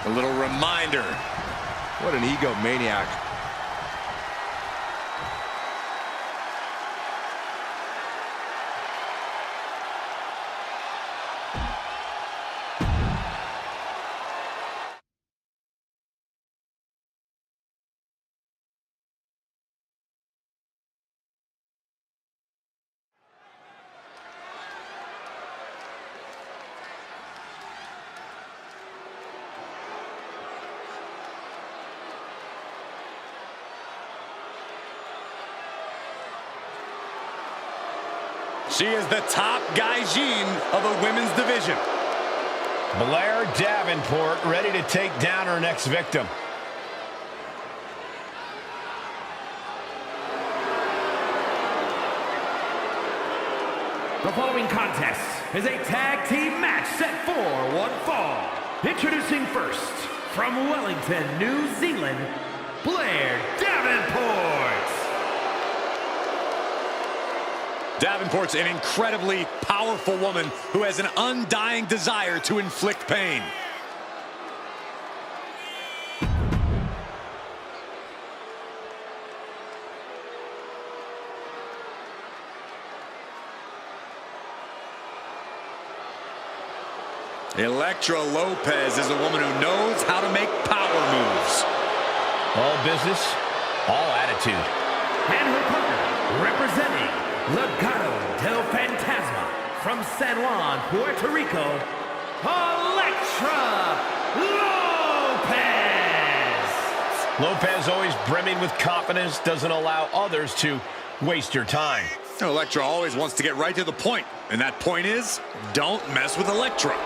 A little reminder. What an egomaniac. She is the top gaijin of the women's division. Blair Davenport ready to take down her next victim. The following contest is a tag team match set for one fall. Introducing first, from Wellington, New Zealand, Blair Davenport. Davenport's an incredibly powerful woman who has an undying desire to inflict pain. Elektra Lopez is a woman who knows how to make power moves. All business, all attitude. And her partner, representing Legado del Fantasma from San Juan, Puerto Rico, Elektra Lopez. Lopez always brimming with confidence, doesn't allow others to waste your time. Elektra always wants to get right to the point, and that point is, don't mess with Elektra.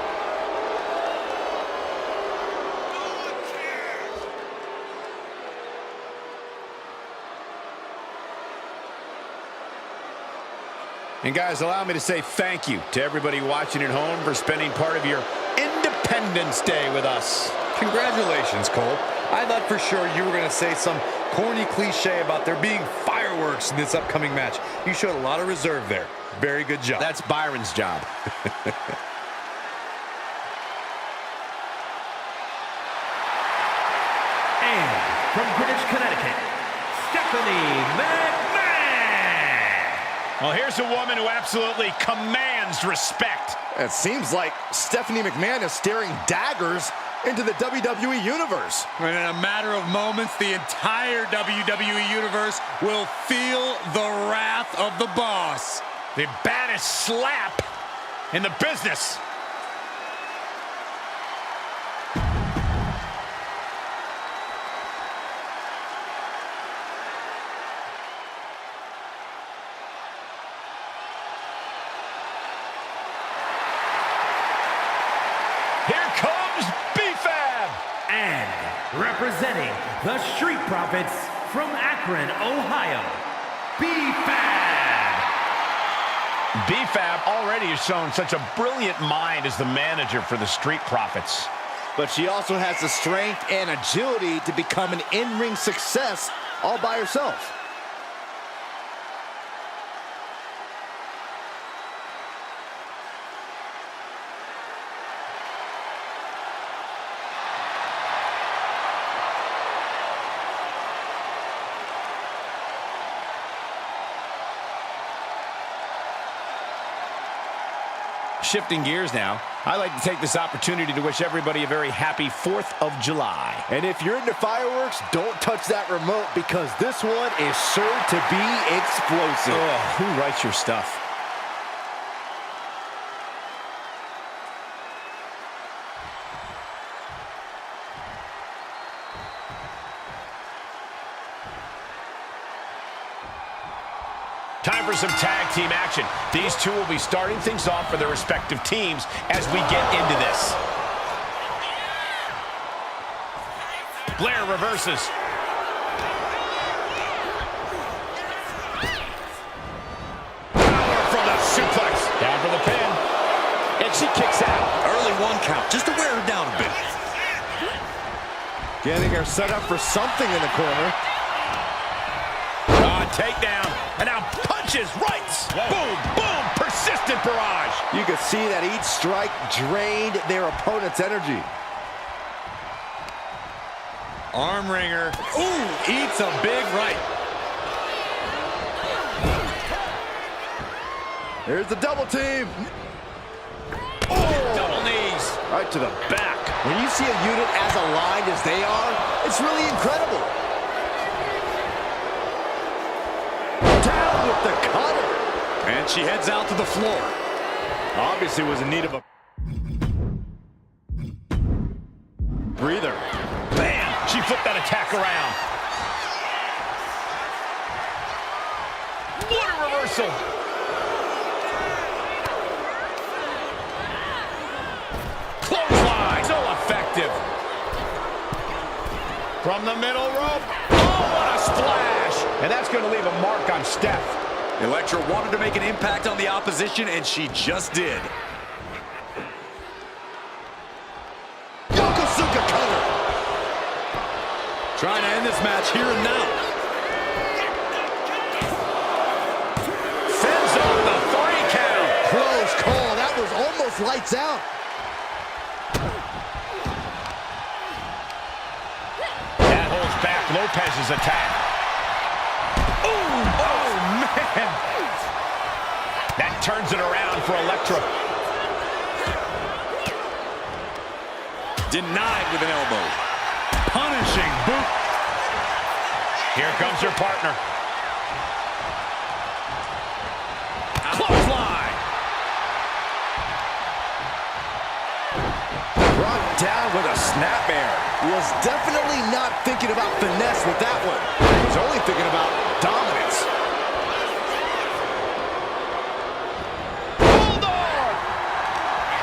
And guys, allow me to say thank you to everybody watching at home for spending part of your Independence Day with us. Congratulations, Cole. I thought for sure you were going to say some corny cliche about there being fireworks in this upcoming match. You showed a lot of reserve there. Very good job. That's Byron's job. And from Greenwich, Connecticut, Stephanie McMahon. Well, here's a woman who absolutely commands respect. It seems like Stephanie McMahon is staring daggers into the WWE Universe. And in a matter of moments, the entire WWE Universe will feel the wrath of the boss. The baddest slap in the business. Here comes B-Fab. And representing the Street Profits from Akron, Ohio, B-Fab. B-Fab already has shown such a brilliant mind as the manager for the Street Profits. But she also has the strength and agility to become an in-ring success all by herself. Shifting gears now, I'd like to take this opportunity to wish everybody a very happy 4th of July. And if you're into fireworks, don't touch that remote because this one is sure to be explosive. Who writes your stuff? Time for some tag team action. These two will be starting things off for their respective teams as we get into this. Blair reverses. Power from the suplex. Down for the pin. And she kicks out. Early 1 count, just to wear her down a bit. Getting her set up for something in the corner. Takedown. And now punches, rights. Boom, boom, persistent barrage. You can see that each strike drained their opponent's energy. Arm wringer. Ooh, eats a big right. Here's the double team. Double knees. Right to the back. When you see a unit as aligned as they are, it's really incredible. Down with the cutter. And she heads out to the floor. Obviously was in need of a breather. Bam! She flipped that attack around. What a reversal! Clothesline! So effective. From the middle rope. Oh, what a splash! And that's going to leave a mark on Steph. Elektra wanted to make an impact on the opposition, and she just did. Yokosuka cutter. Trying to end this match here and now. Sends on the 3 count. Close call. That was almost lights out. That holds back Lopez's attack. Oh, man. That turns it around for Elektra. Denied with an elbow. Punishing boot. Here comes her partner. Clothesline. brought down with a snapmare. Was definitely not thinking about finesse with that one. He was only thinking about dominance. Hold on!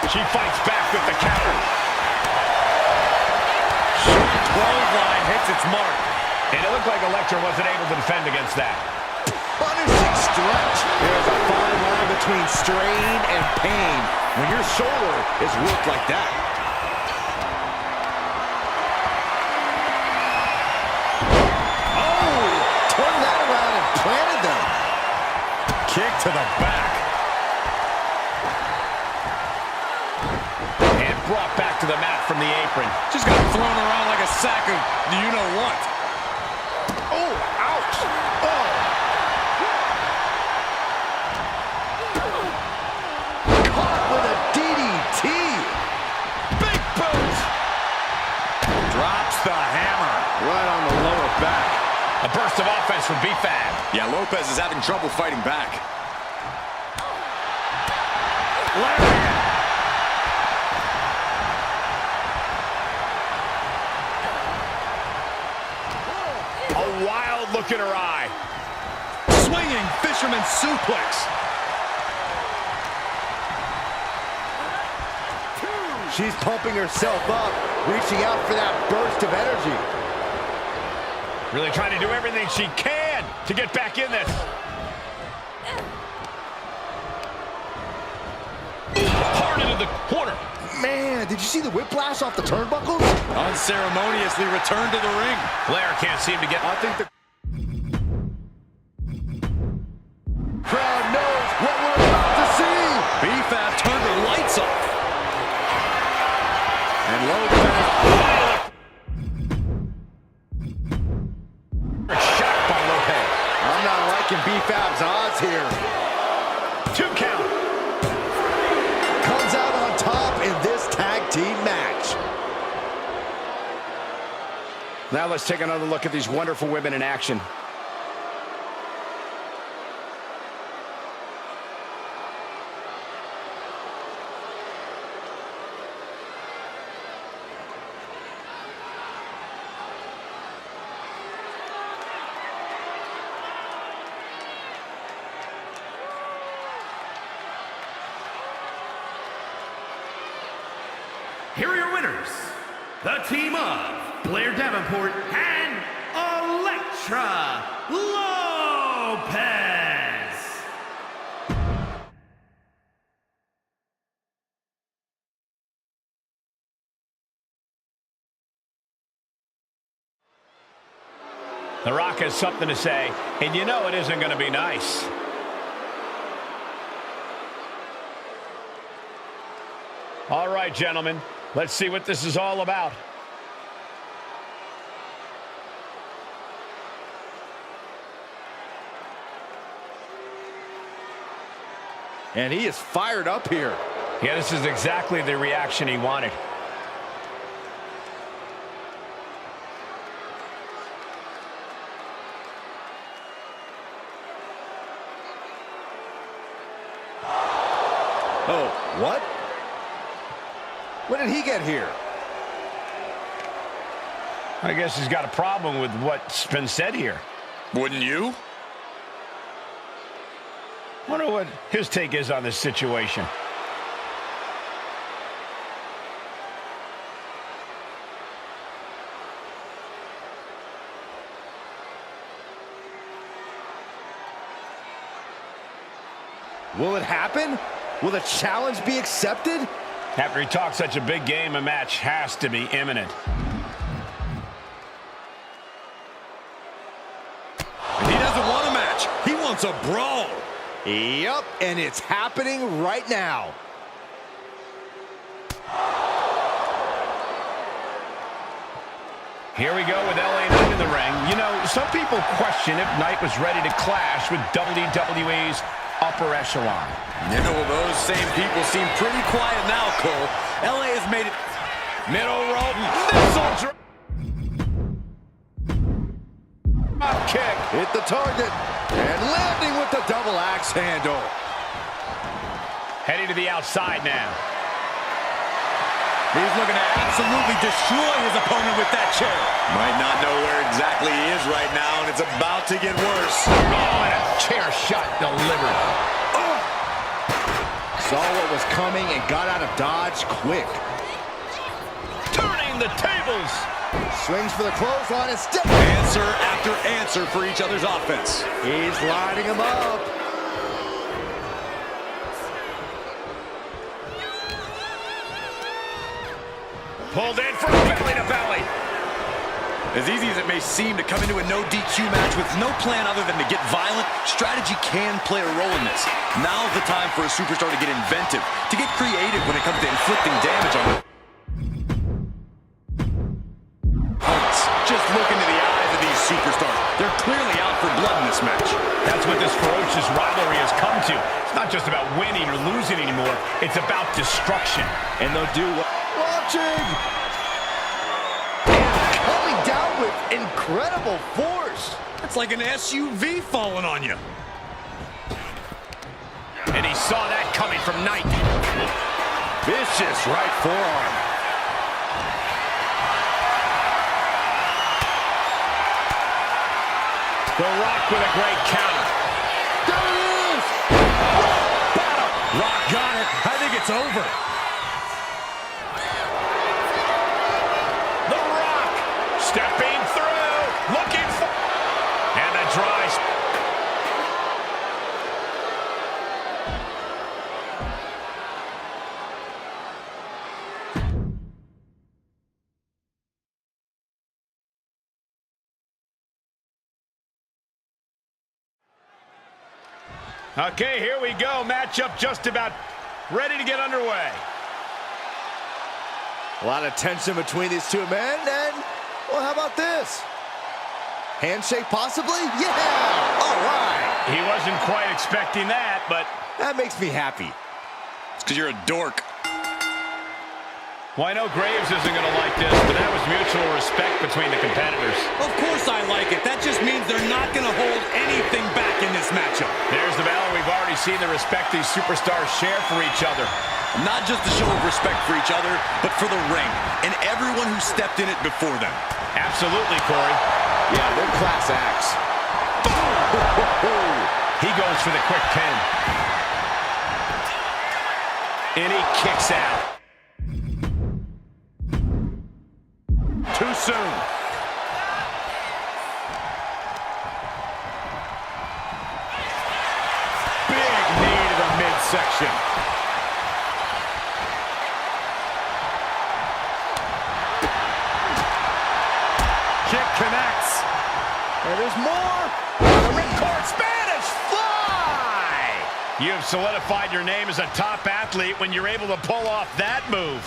She fights back with the counter. Short clothesline hits its mark. And it looked like Elektra wasn't able to defend against that. Punishing stretch. There's a fine line between strain and pain when your shoulder is worked like that. Oh! Turned that around and planted them. Kick to the back. And brought back to the mat from the apron. Just got thrown around like a sack of you-know-what. Oh, ouch. Oh. Caught with a DDT. Big boot! Drops the hammer. Right on the lower back. A burst of offense from B-Fab. Yeah, Lopez is having trouble fighting back. Lariat. A wild look in her eye. Swinging fisherman suplex. She's pumping herself up, reaching out for that burst of energy. Really trying to do everything she can to get back in this. Hard into the corner. Man, did you see the whiplash off the turnbuckles? Unceremoniously returned to the ring. Flair can't seem to get... I think the crowd knows what we're about to see. B-Fab turned her lights off. And Lopez. Shot by Lopez. I'm not liking B-Fab's odds here. 2 count. Comes out on top in this tag team match. Now let's take another look at these wonderful women in action. Here are your winners, the team of Blair Davenport and Elektra Lopez. The Rock has something to say, and you know it isn't going to be nice. All right, gentlemen, let's see what this is all about. And he is fired up here. Yeah, this is exactly the reaction he wanted. Oh, what? When did he get here? I guess he's got a problem with what's been said here. Wouldn't you? Wonder what his take is on this situation. Will it happen? Will the challenge be accepted? After he talks such a big game, a match has to be imminent. He doesn't want a match. He wants a brawl. Yup, and it's happening right now. Here we go with LA Knight in the ring. You know, some people question if Knight was ready to clash with WWE's upper echelon. You know, those same people seem pretty quiet now, Cole. LA has made it. Middle rope. Missile drop. Kick. Hit the target. And landing with the double axe handle. Heading to the outside now. He's looking to absolutely destroy his opponent with that chair. Might not know where exactly he is right now, and it's about to get worse. Oh, and a chair shot delivered. Saw what was coming and got out of dodge quick. Turning the tables. Swings for the clothesline and step. Answer after answer for each other's offense. He's lining him up. Pulled in for belly to belly. As easy as it may seem to come into a no DQ match with no plan other than to get violent, strategy can play a role in this. Now's the time for a superstar to get inventive, to get creative when it comes to inflicting damage on opponents. Just look into the eyes of these superstars. They're clearly out for blood in this match. That's what this ferocious rivalry has come to. It's not just about winning or losing anymore. It's about destruction. And they'll do what? Watching! Coming down with incredible force. It's like an SUV falling on you. And he saw that coming from Knight. Vicious right forearm. The Rock with a great counter. There it is! Rock got it. I think it's over. The Rock stepping through, looking for, and the dry. Okay, here we go. Matchup just about ready to get underway. A lot of tension between these two men, and, well, how about this? Handshake possibly? Yeah! All right! He wasn't quite expecting that, but That makes me happy. It's because you're a dork. well, I know Graves isn't going to like this, but that was mutual respect between the competitors. Of course I like it. That just means they're not going to hold anything back in this matchup. There's the battle. We've already seen the respect these superstars share for each other. Not just a show of respect for each other, but for the ring and everyone who stepped in it before them. Absolutely, Corey. Yeah, they're class acts. He goes for the quick pin. And he kicks out. Too soon. Big knee to the midsection. Kick connects. And there's more. The ripcord Spanish fly. You have solidified your name as a top athlete when you're able to pull off that move.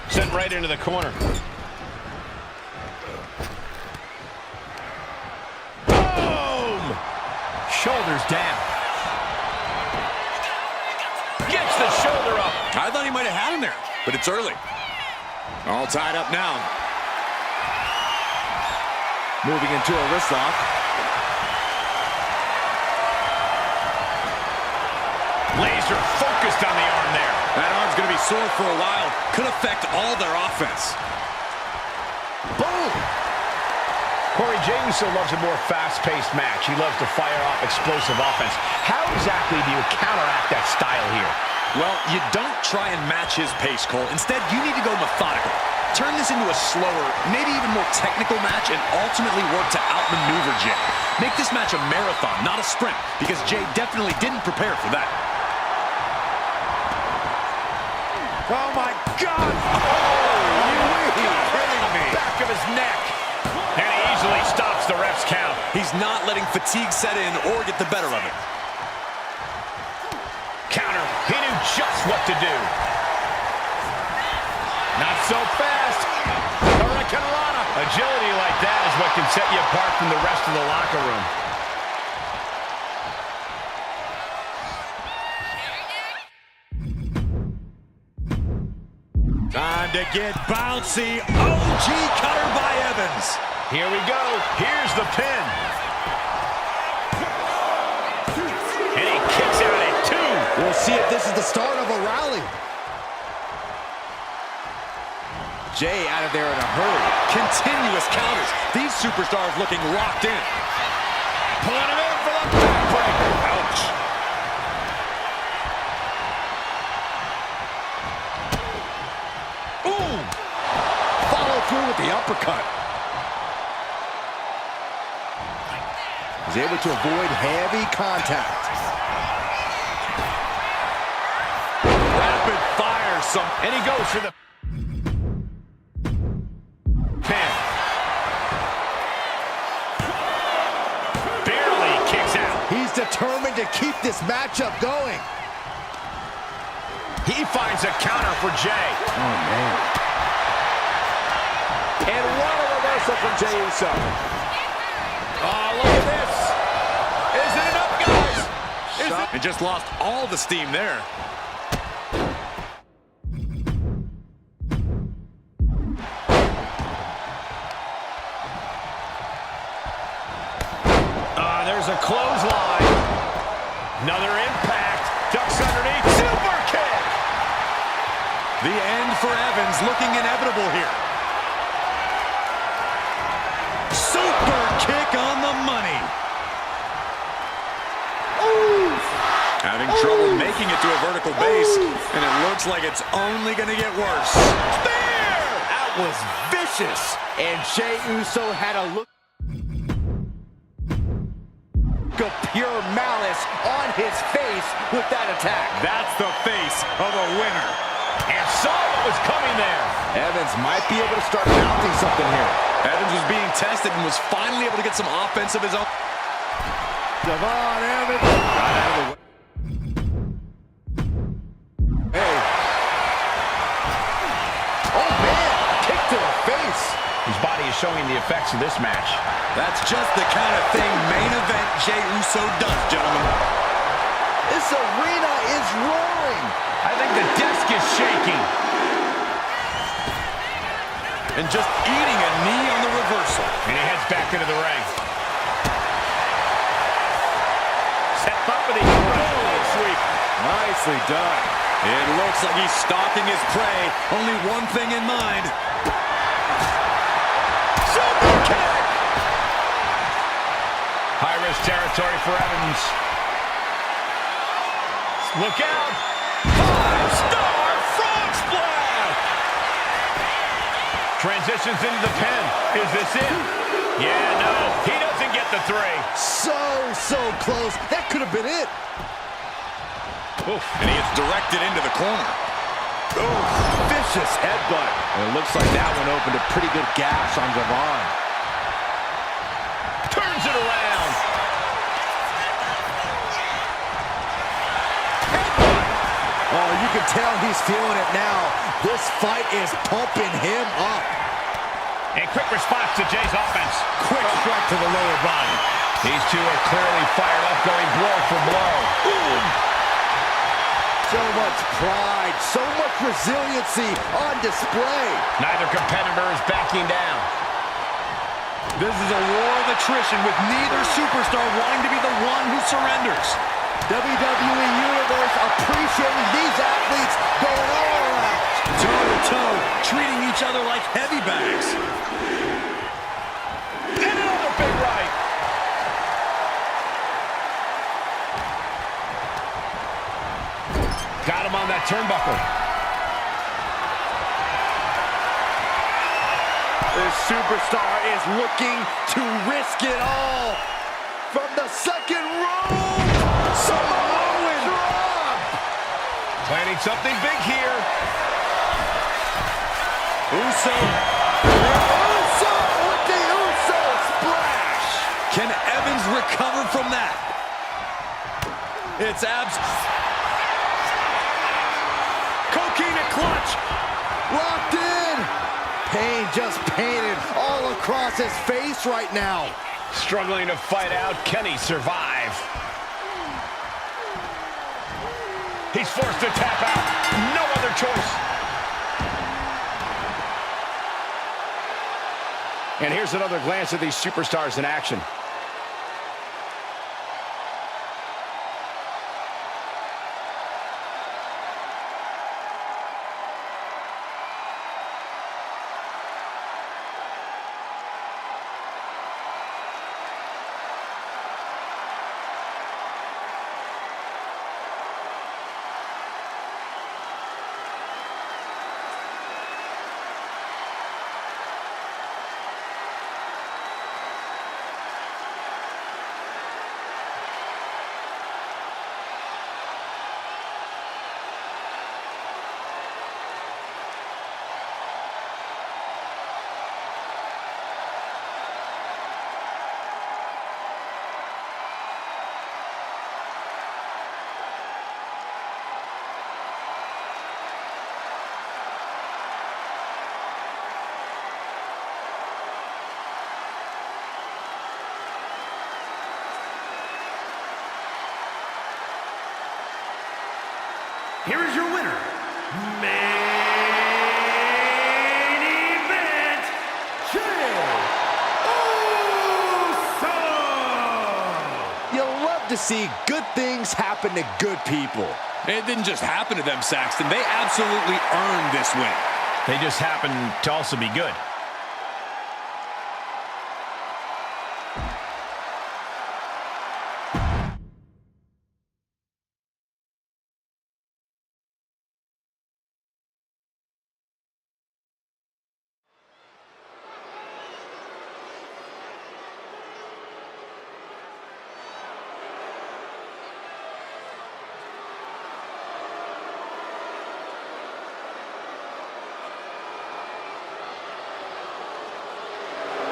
Sent right into the corner. Boom! Shoulders down. Gets the shoulder up. I thought he might have had him there, but it's early. All tied up now. Moving into a wrist lock. Laser focused on the arm there. That arm's going to be sore for a while. Could affect all their offense. Boom! Corey, Jey Uso loves a more fast-paced match. He loves to fire off explosive offense. How exactly do you counteract that style here? Well, you don't try and match his pace, Cole. Instead, you need to go methodical. Turn this into a slower, maybe even more technical match and ultimately work to outmaneuver Jey. Make this match a marathon, not a sprint, because Jey definitely didn't prepare for that. Oh, my God. Are you kidding me? Back of his neck. And he easily stops the ref's count. He's not letting fatigue set in or get the better of it. Counter. He knew just what to do. Not so fast. Hurricanrana. Agility like that is what can set you apart from the rest of the locker room. Time to get bouncy. OG cutter by Evans. Here we go. Here's the pin. And he kicks out at 2. We'll see if this is the start of a rally. Jay out of there in a hurry. Continuous counters. These superstars looking locked in. Pulling him in for the backbreaker. Ouch. Boom! Follow through with the uppercut. He's able to avoid heavy contact. Rapid fire. And he goes for the pin. Barely kicks out. He's determined to keep this matchup going. He finds a counter for Jay. Oh, man. And what a reversal from Jey Uso. Oh, look at this. Is it enough, guys? And just lost all the steam there. There's a clothesline. Another impact. Ducks underneath. Super kick. The end for Evans looking inevitable here. Super kick on the money. Ooh. Having trouble making it to a vertical base, and it looks like it's only going to get worse. Spear! That was vicious. And Jey Uso had a look of pure malice on his face with that attack. That's the face of a winner. And saw what was coming there. Evans might be able to start mounting something here. Evans was being tested and was finally able to get some offense of his own. Devon Evans. Got out of the way. Hey. Oh, man. Kick to the face. His body is showing the effects of this match. That's just the kind of thing main event Jey Uso does, gentlemen. This arena is roaring. I think the desk is shaking. And just eating a knee on the reversal. And he heads back into the ring. Set up with a leg sweep. Nicely done. It looks like he's stalking his prey. Only one thing in mind. Super kick! High-risk territory for Evans. Look out! 5-star frog splash! Transitions into the pin. Is this it? Yeah, no. He doesn't get the 3. So close. That could have been it. Oof. And he gets directed into the corner. Ooh, vicious headbutt. And it looks like that one opened a pretty good gash on Devon. Turns it around. Oh, you can tell he's feeling it now. This fight is pumping him up. And quick response to Jay's offense. Quick strike to the lower body. These two are clearly fired up, going blow for blow. Boom. So much pride, so much resiliency on display. Neither competitor is backing down. This is a war of attrition with neither superstar wanting to be the one who surrenders. WWE Universe appreciating these athletes going all out. Toe-to-toe, treating each other like heavy bags. And another big right. Got him on that turnbuckle. This superstar is looking to risk it all. From the second row, Samoan drop. Planning something big here. Uso. Uso with the Uso splash. Can Evans recover from that? It's abs. Coquina clutch. Locked in. Pain just painted all across his face right now. Struggling to fight out. Can he survive? He's forced to tap out. No other choice. And here's another glance at these superstars in action. to see good things happen to good people. It didn't just happen to them, Saxton. They absolutely earned this win. They just happen to also be good.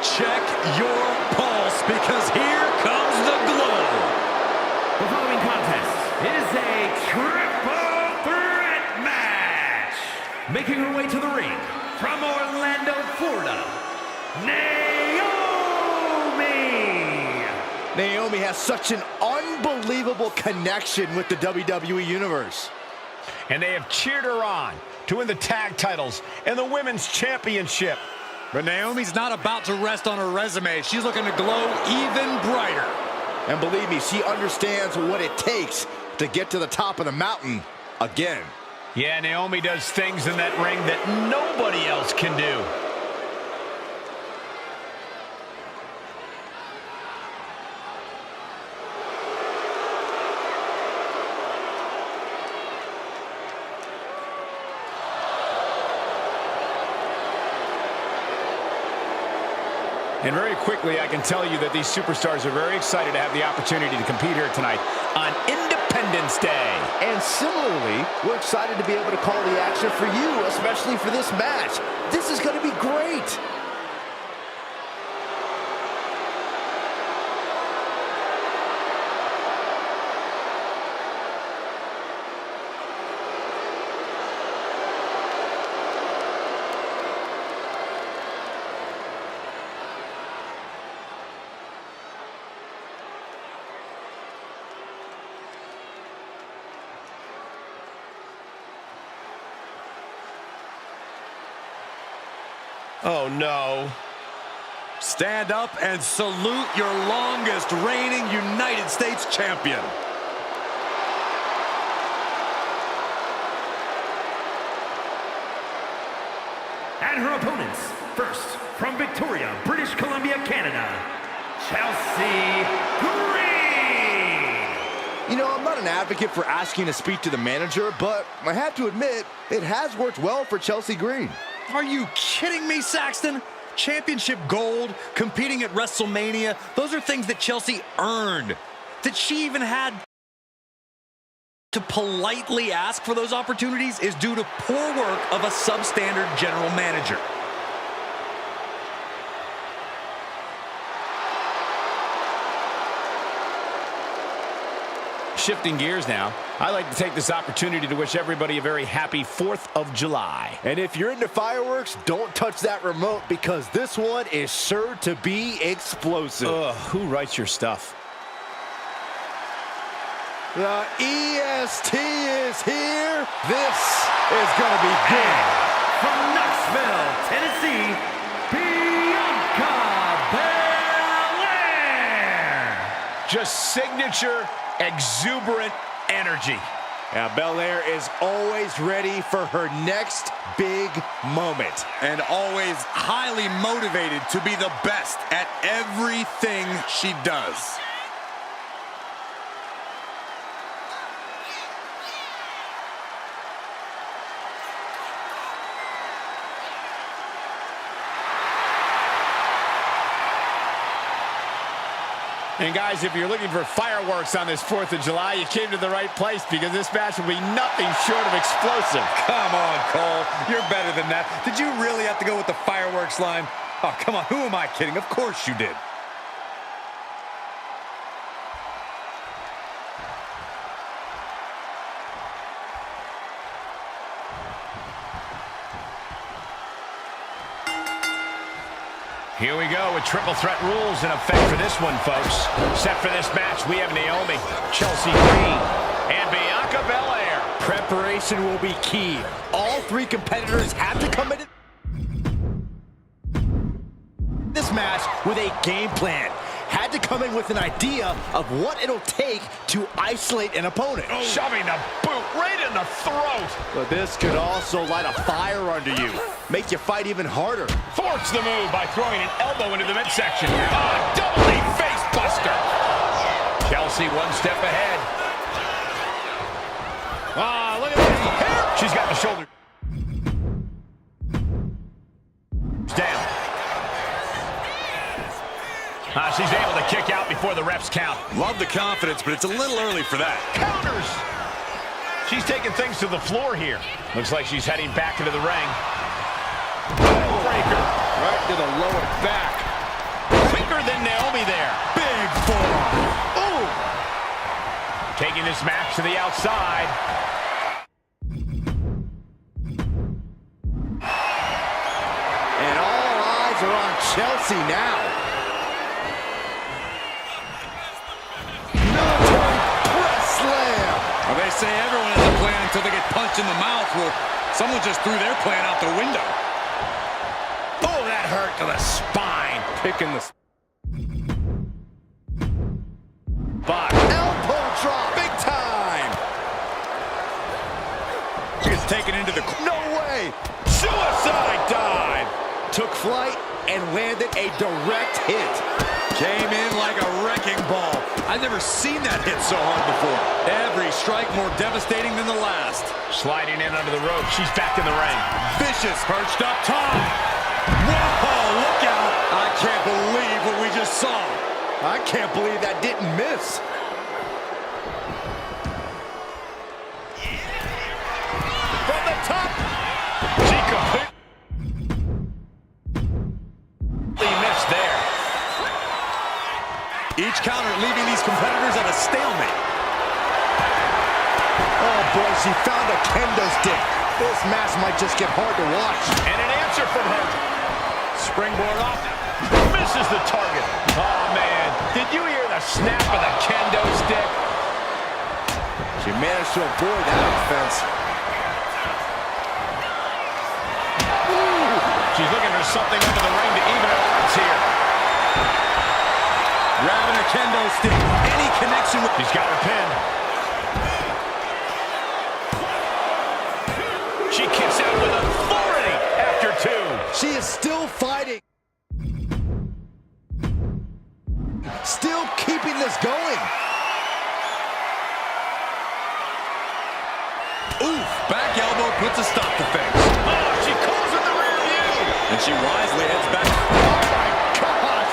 Check your pulse, because here comes the glow. The following contest is a triple threat match. Making her way to the ring from Orlando, Florida, Naomi. Naomi has such an unbelievable connection with the WWE Universe. And they have cheered her on to win the tag titles and the women's championship. But Naomi's not about to rest on her resume. She's looking to glow even brighter. And believe me, she understands what it takes to get to the top of the mountain again. Yeah, Naomi does things in that ring that nobody else can do. And very quickly, I can tell you that these superstars are very excited to have the opportunity to compete here tonight on Independence Day. And similarly, we're excited to be able to call the action for you, especially for this match. This is going to be great. Oh, no. Stand up and salute your longest reigning United States champion. And her opponents, first from Victoria, British Columbia, Canada, Chelsea Green. You know, I'm not an advocate for asking to speak to the manager, but I have to admit, it has worked well for Chelsea Green. Are you kidding me, Saxton? Championship gold, competing at WrestleMania, those are things that Chelsea earned. That she even had to politely ask for those opportunities is due to poor work of a substandard general manager. Shifting gears now, I'd like to take this opportunity to wish everybody a very happy 4th of July. And if you're into fireworks, don't touch that remote because this one is sure to be explosive. Ugh, who writes your stuff? The EST is here. This is going to be good. From Knoxville, Tennessee, Bianca Belair. Just signature, exuberant energy. Now, Belair is always ready for her next big moment. And always highly motivated to be the best at everything she does. And guys, if you're looking for fireworks on this 4th of July, you came to the right place because this match will be nothing short of explosive. Come on, Cole. You're better than that. Did you really have to go with the fireworks line? Oh, come on. Who am I kidding? Of course you did. Here we go with triple threat rules in effect for this one, folks. Set for this match, we have Naomi, Chelsea Green, and Bianca Belair. Preparation will be key. All three competitors have to come into this match with a game plan. had to come in with an idea of what it'll take to isolate an opponent. Shoving the boot right in the throat. But this could also light a fire under you, make you fight even harder. Thwarts the move by throwing an elbow into the midsection. Double knee face buster. Chelsea one step ahead. Look at this. She's got the shoulder. Down. She's able to kick out before the refs count. Love the confidence, but it's a little early for that. Counters. She's taking things to the floor here. Looks like she's heading back into the ring. Breaker. Right to the lower back. Quicker than Naomi there. Big forearm. Ooh. Taking this match to the outside. And all eyes are on Chelsea now. Military press slam. Well, they say everyone has a plan until they get punched in the mouth. Well, someone just threw their plan out the window. Oh, that hurt to the spine. Picking the spot. Elbow drop. Big time. She's taken into the... No way. Suicide dive. Took flight and landed a direct hit. Came in like a wrecking ball. I've never seen that hit so hard before. Every strike more devastating than the last. Sliding in under the rope. She's back in the ring. Vicious perched up top. Whoa, look out. I can't believe what we just saw. I can't believe that didn't miss. From the top. She completely missed there. Each counter leaving these competitors at a stalemate. Oh boy, she found a kendo stick. This match might just get hard to watch. And an answer from her. Springboard off. Misses the target. Oh man, did you hear the snap of the kendo stick? She managed to avoid that offense. She's looking for something under the ring to even her odds here. Grabbing a kendo stick. Any connection with... She's got her pinned. She kicks out with authority after two. She is still fighting. Still keeping this going. Oof, back elbow puts a stop to things. Oh, she calls in the rear view. And she wisely heads back. Oh my God.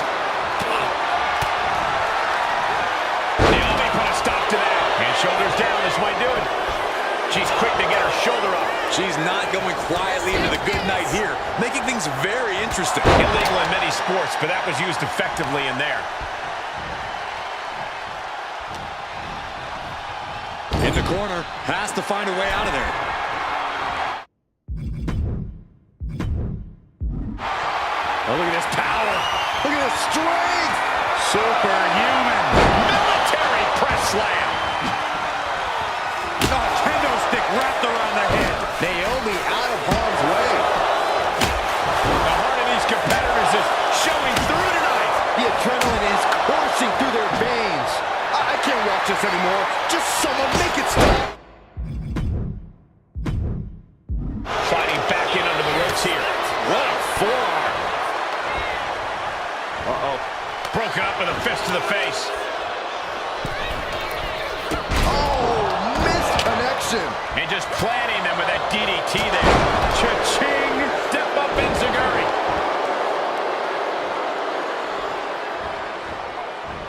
Naomi put a stop to that. And shoulders down, this might do it. She's quick to get her shoulder up. She's not going quietly into the good night here, making things very interesting. Illegal in many sports, but that was used effectively in there. In the corner, has to find a way out of there. Oh, look at this power. Look at this strength. Superhuman. Military press slam. Oh, kendo stick wrapped around the head. Naomi out of harm's way. The heart of these competitors is showing through tonight. The adrenaline is coursing through their veins. I can't watch this anymore. Just someone make it stop. Sliding back in under the ropes here. What a forearm. Uh-oh. Broken up with a fist to the face. Oh, missed connection. And just planting them with that DDT there. Cha-ching. Step up Enziguri.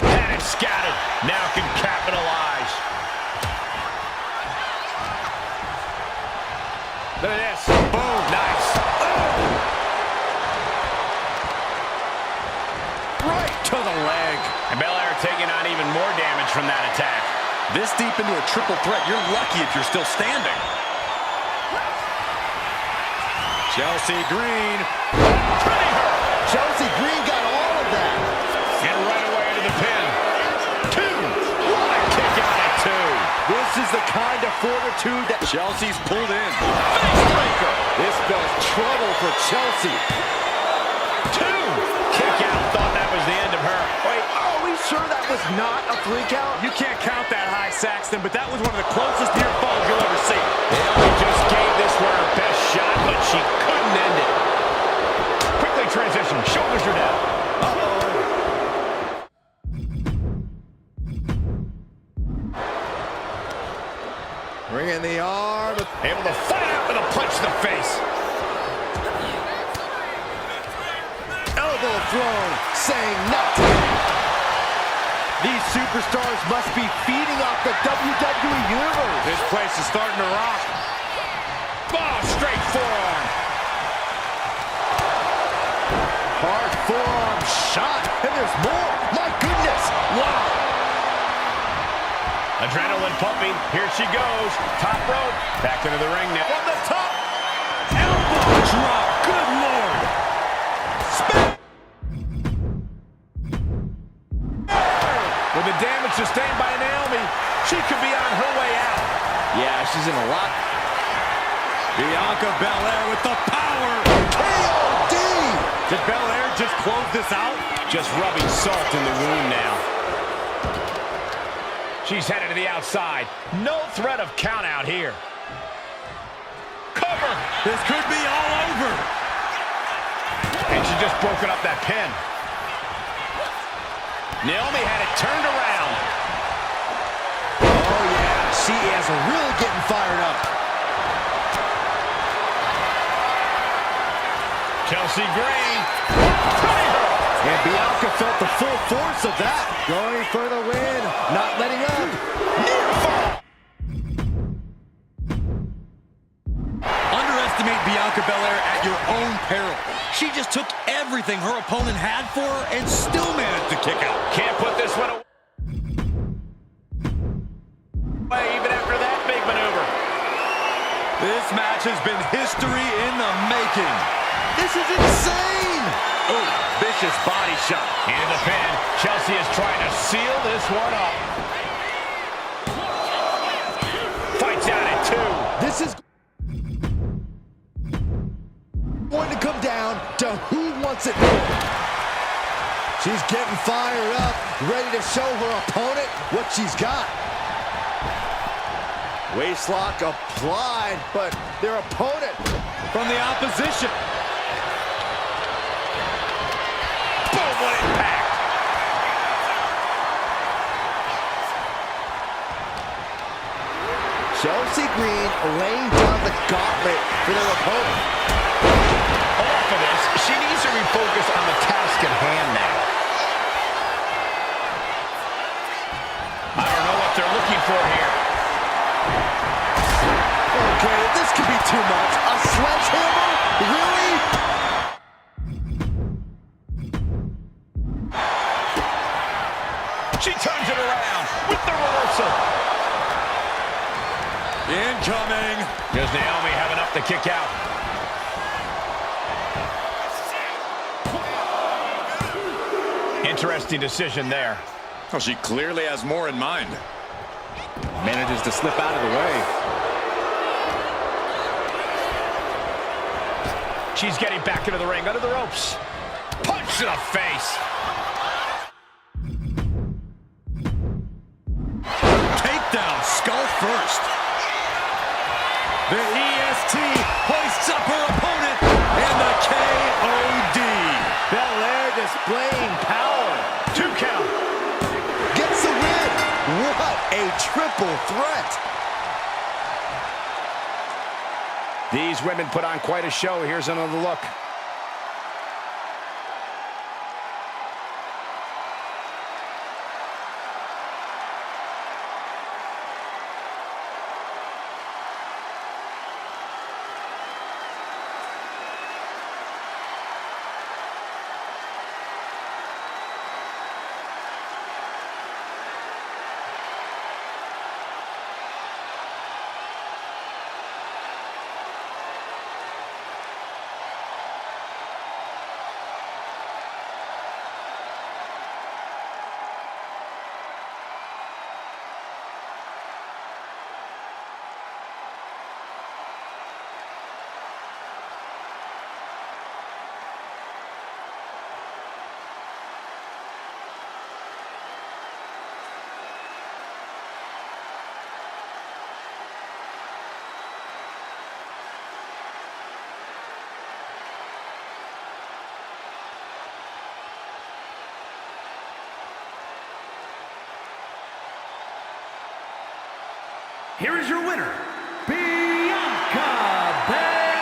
Had it scattered. Now can capitalize. Look at this. Boom. Nice. Right to the leg. And Belair taking on even more damage from that attack. This deep into a triple threat, you're lucky if you're still standing. Chelsea Green. Pretty her. Chelsea Green got all of that. And right away into the pin. Two. What a kick out at two. This is the kind of fortitude that Chelsea's pulled in. Facebreaker. this spells trouble for Chelsea. Two. Kick out. Thought that was the end of her. Wait. Oh, not a freak out? You can't count that high, Saxton, but that was one of the closest near falls you'll ever see. Naomi just gave this one her best shot, but she couldn't end it. Quickly transition, shoulders are down. Bringing the arm. Able to fight out with a punch to the face. Elbow thrown, saying nothing. These superstars must be feeding off the WWE Universe. This place is starting to rock. Oh, straight forearm. Hard forearm shot, and there's more. My goodness, wow. Adrenaline pumping. Here she goes. Top rope. Back into the ring now. From the top. Elbow drop. Good Lord. With the damage sustained by Naomi, she could be on her way out. Yeah, she's in a lot. Bianca Belair with the power. KOD. Did Belair just close this out? Just rubbing salt in the wound now. She's headed to the outside. No threat of count out here. Cover. This could be all over. And she just broken up that pin. Naomi had it turned around. Oh, yeah, she is really getting fired up. Chelsea Green. And Bianca felt the full force of that. Going for the win, not letting up. Near fall. Underestimate Bianca Belair at your own peril. She just took everything her opponent had for her and still managed to kick out. Can't put this one away even after that big maneuver. This match has been history in the making. This is insane. Oh, vicious body shot. Into the pin. Chelsea is trying to seal this one up. Fights out at 2. This is going to come down to who wants it more. She's getting fired up, ready to show her opponent what she's got. Waistlock applied, but their opponent From the opposition. Boom, what impact. Chelsea Green laying down the gauntlet for their opponent. Off of this, she needs to refocus on the task at hand now. I don't know what they're looking for here. Okay, this could be too much. A sledgehammer? Really? She turns it around with the reversal. Incoming. Does Naomi have enough to kick out? Interesting decision there. Well, she clearly has more in mind. Manages to slip out of the way. She's getting back into the ring, under the ropes. Punch to the face. Takedown, skull first. The EST hoists up her opponent, and the KOD. Belair displaying power. 2 count. Gets the win. What a triple threat. These women put on quite a show. Here's another look. here is your winner, Bianca Belair.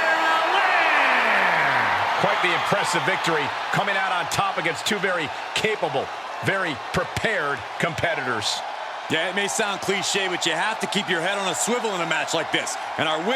Quite the impressive victory, coming out on top against two very capable, very prepared competitors. Yeah, it may sound cliche, but you have to keep your head on a swivel in a match like this. And our win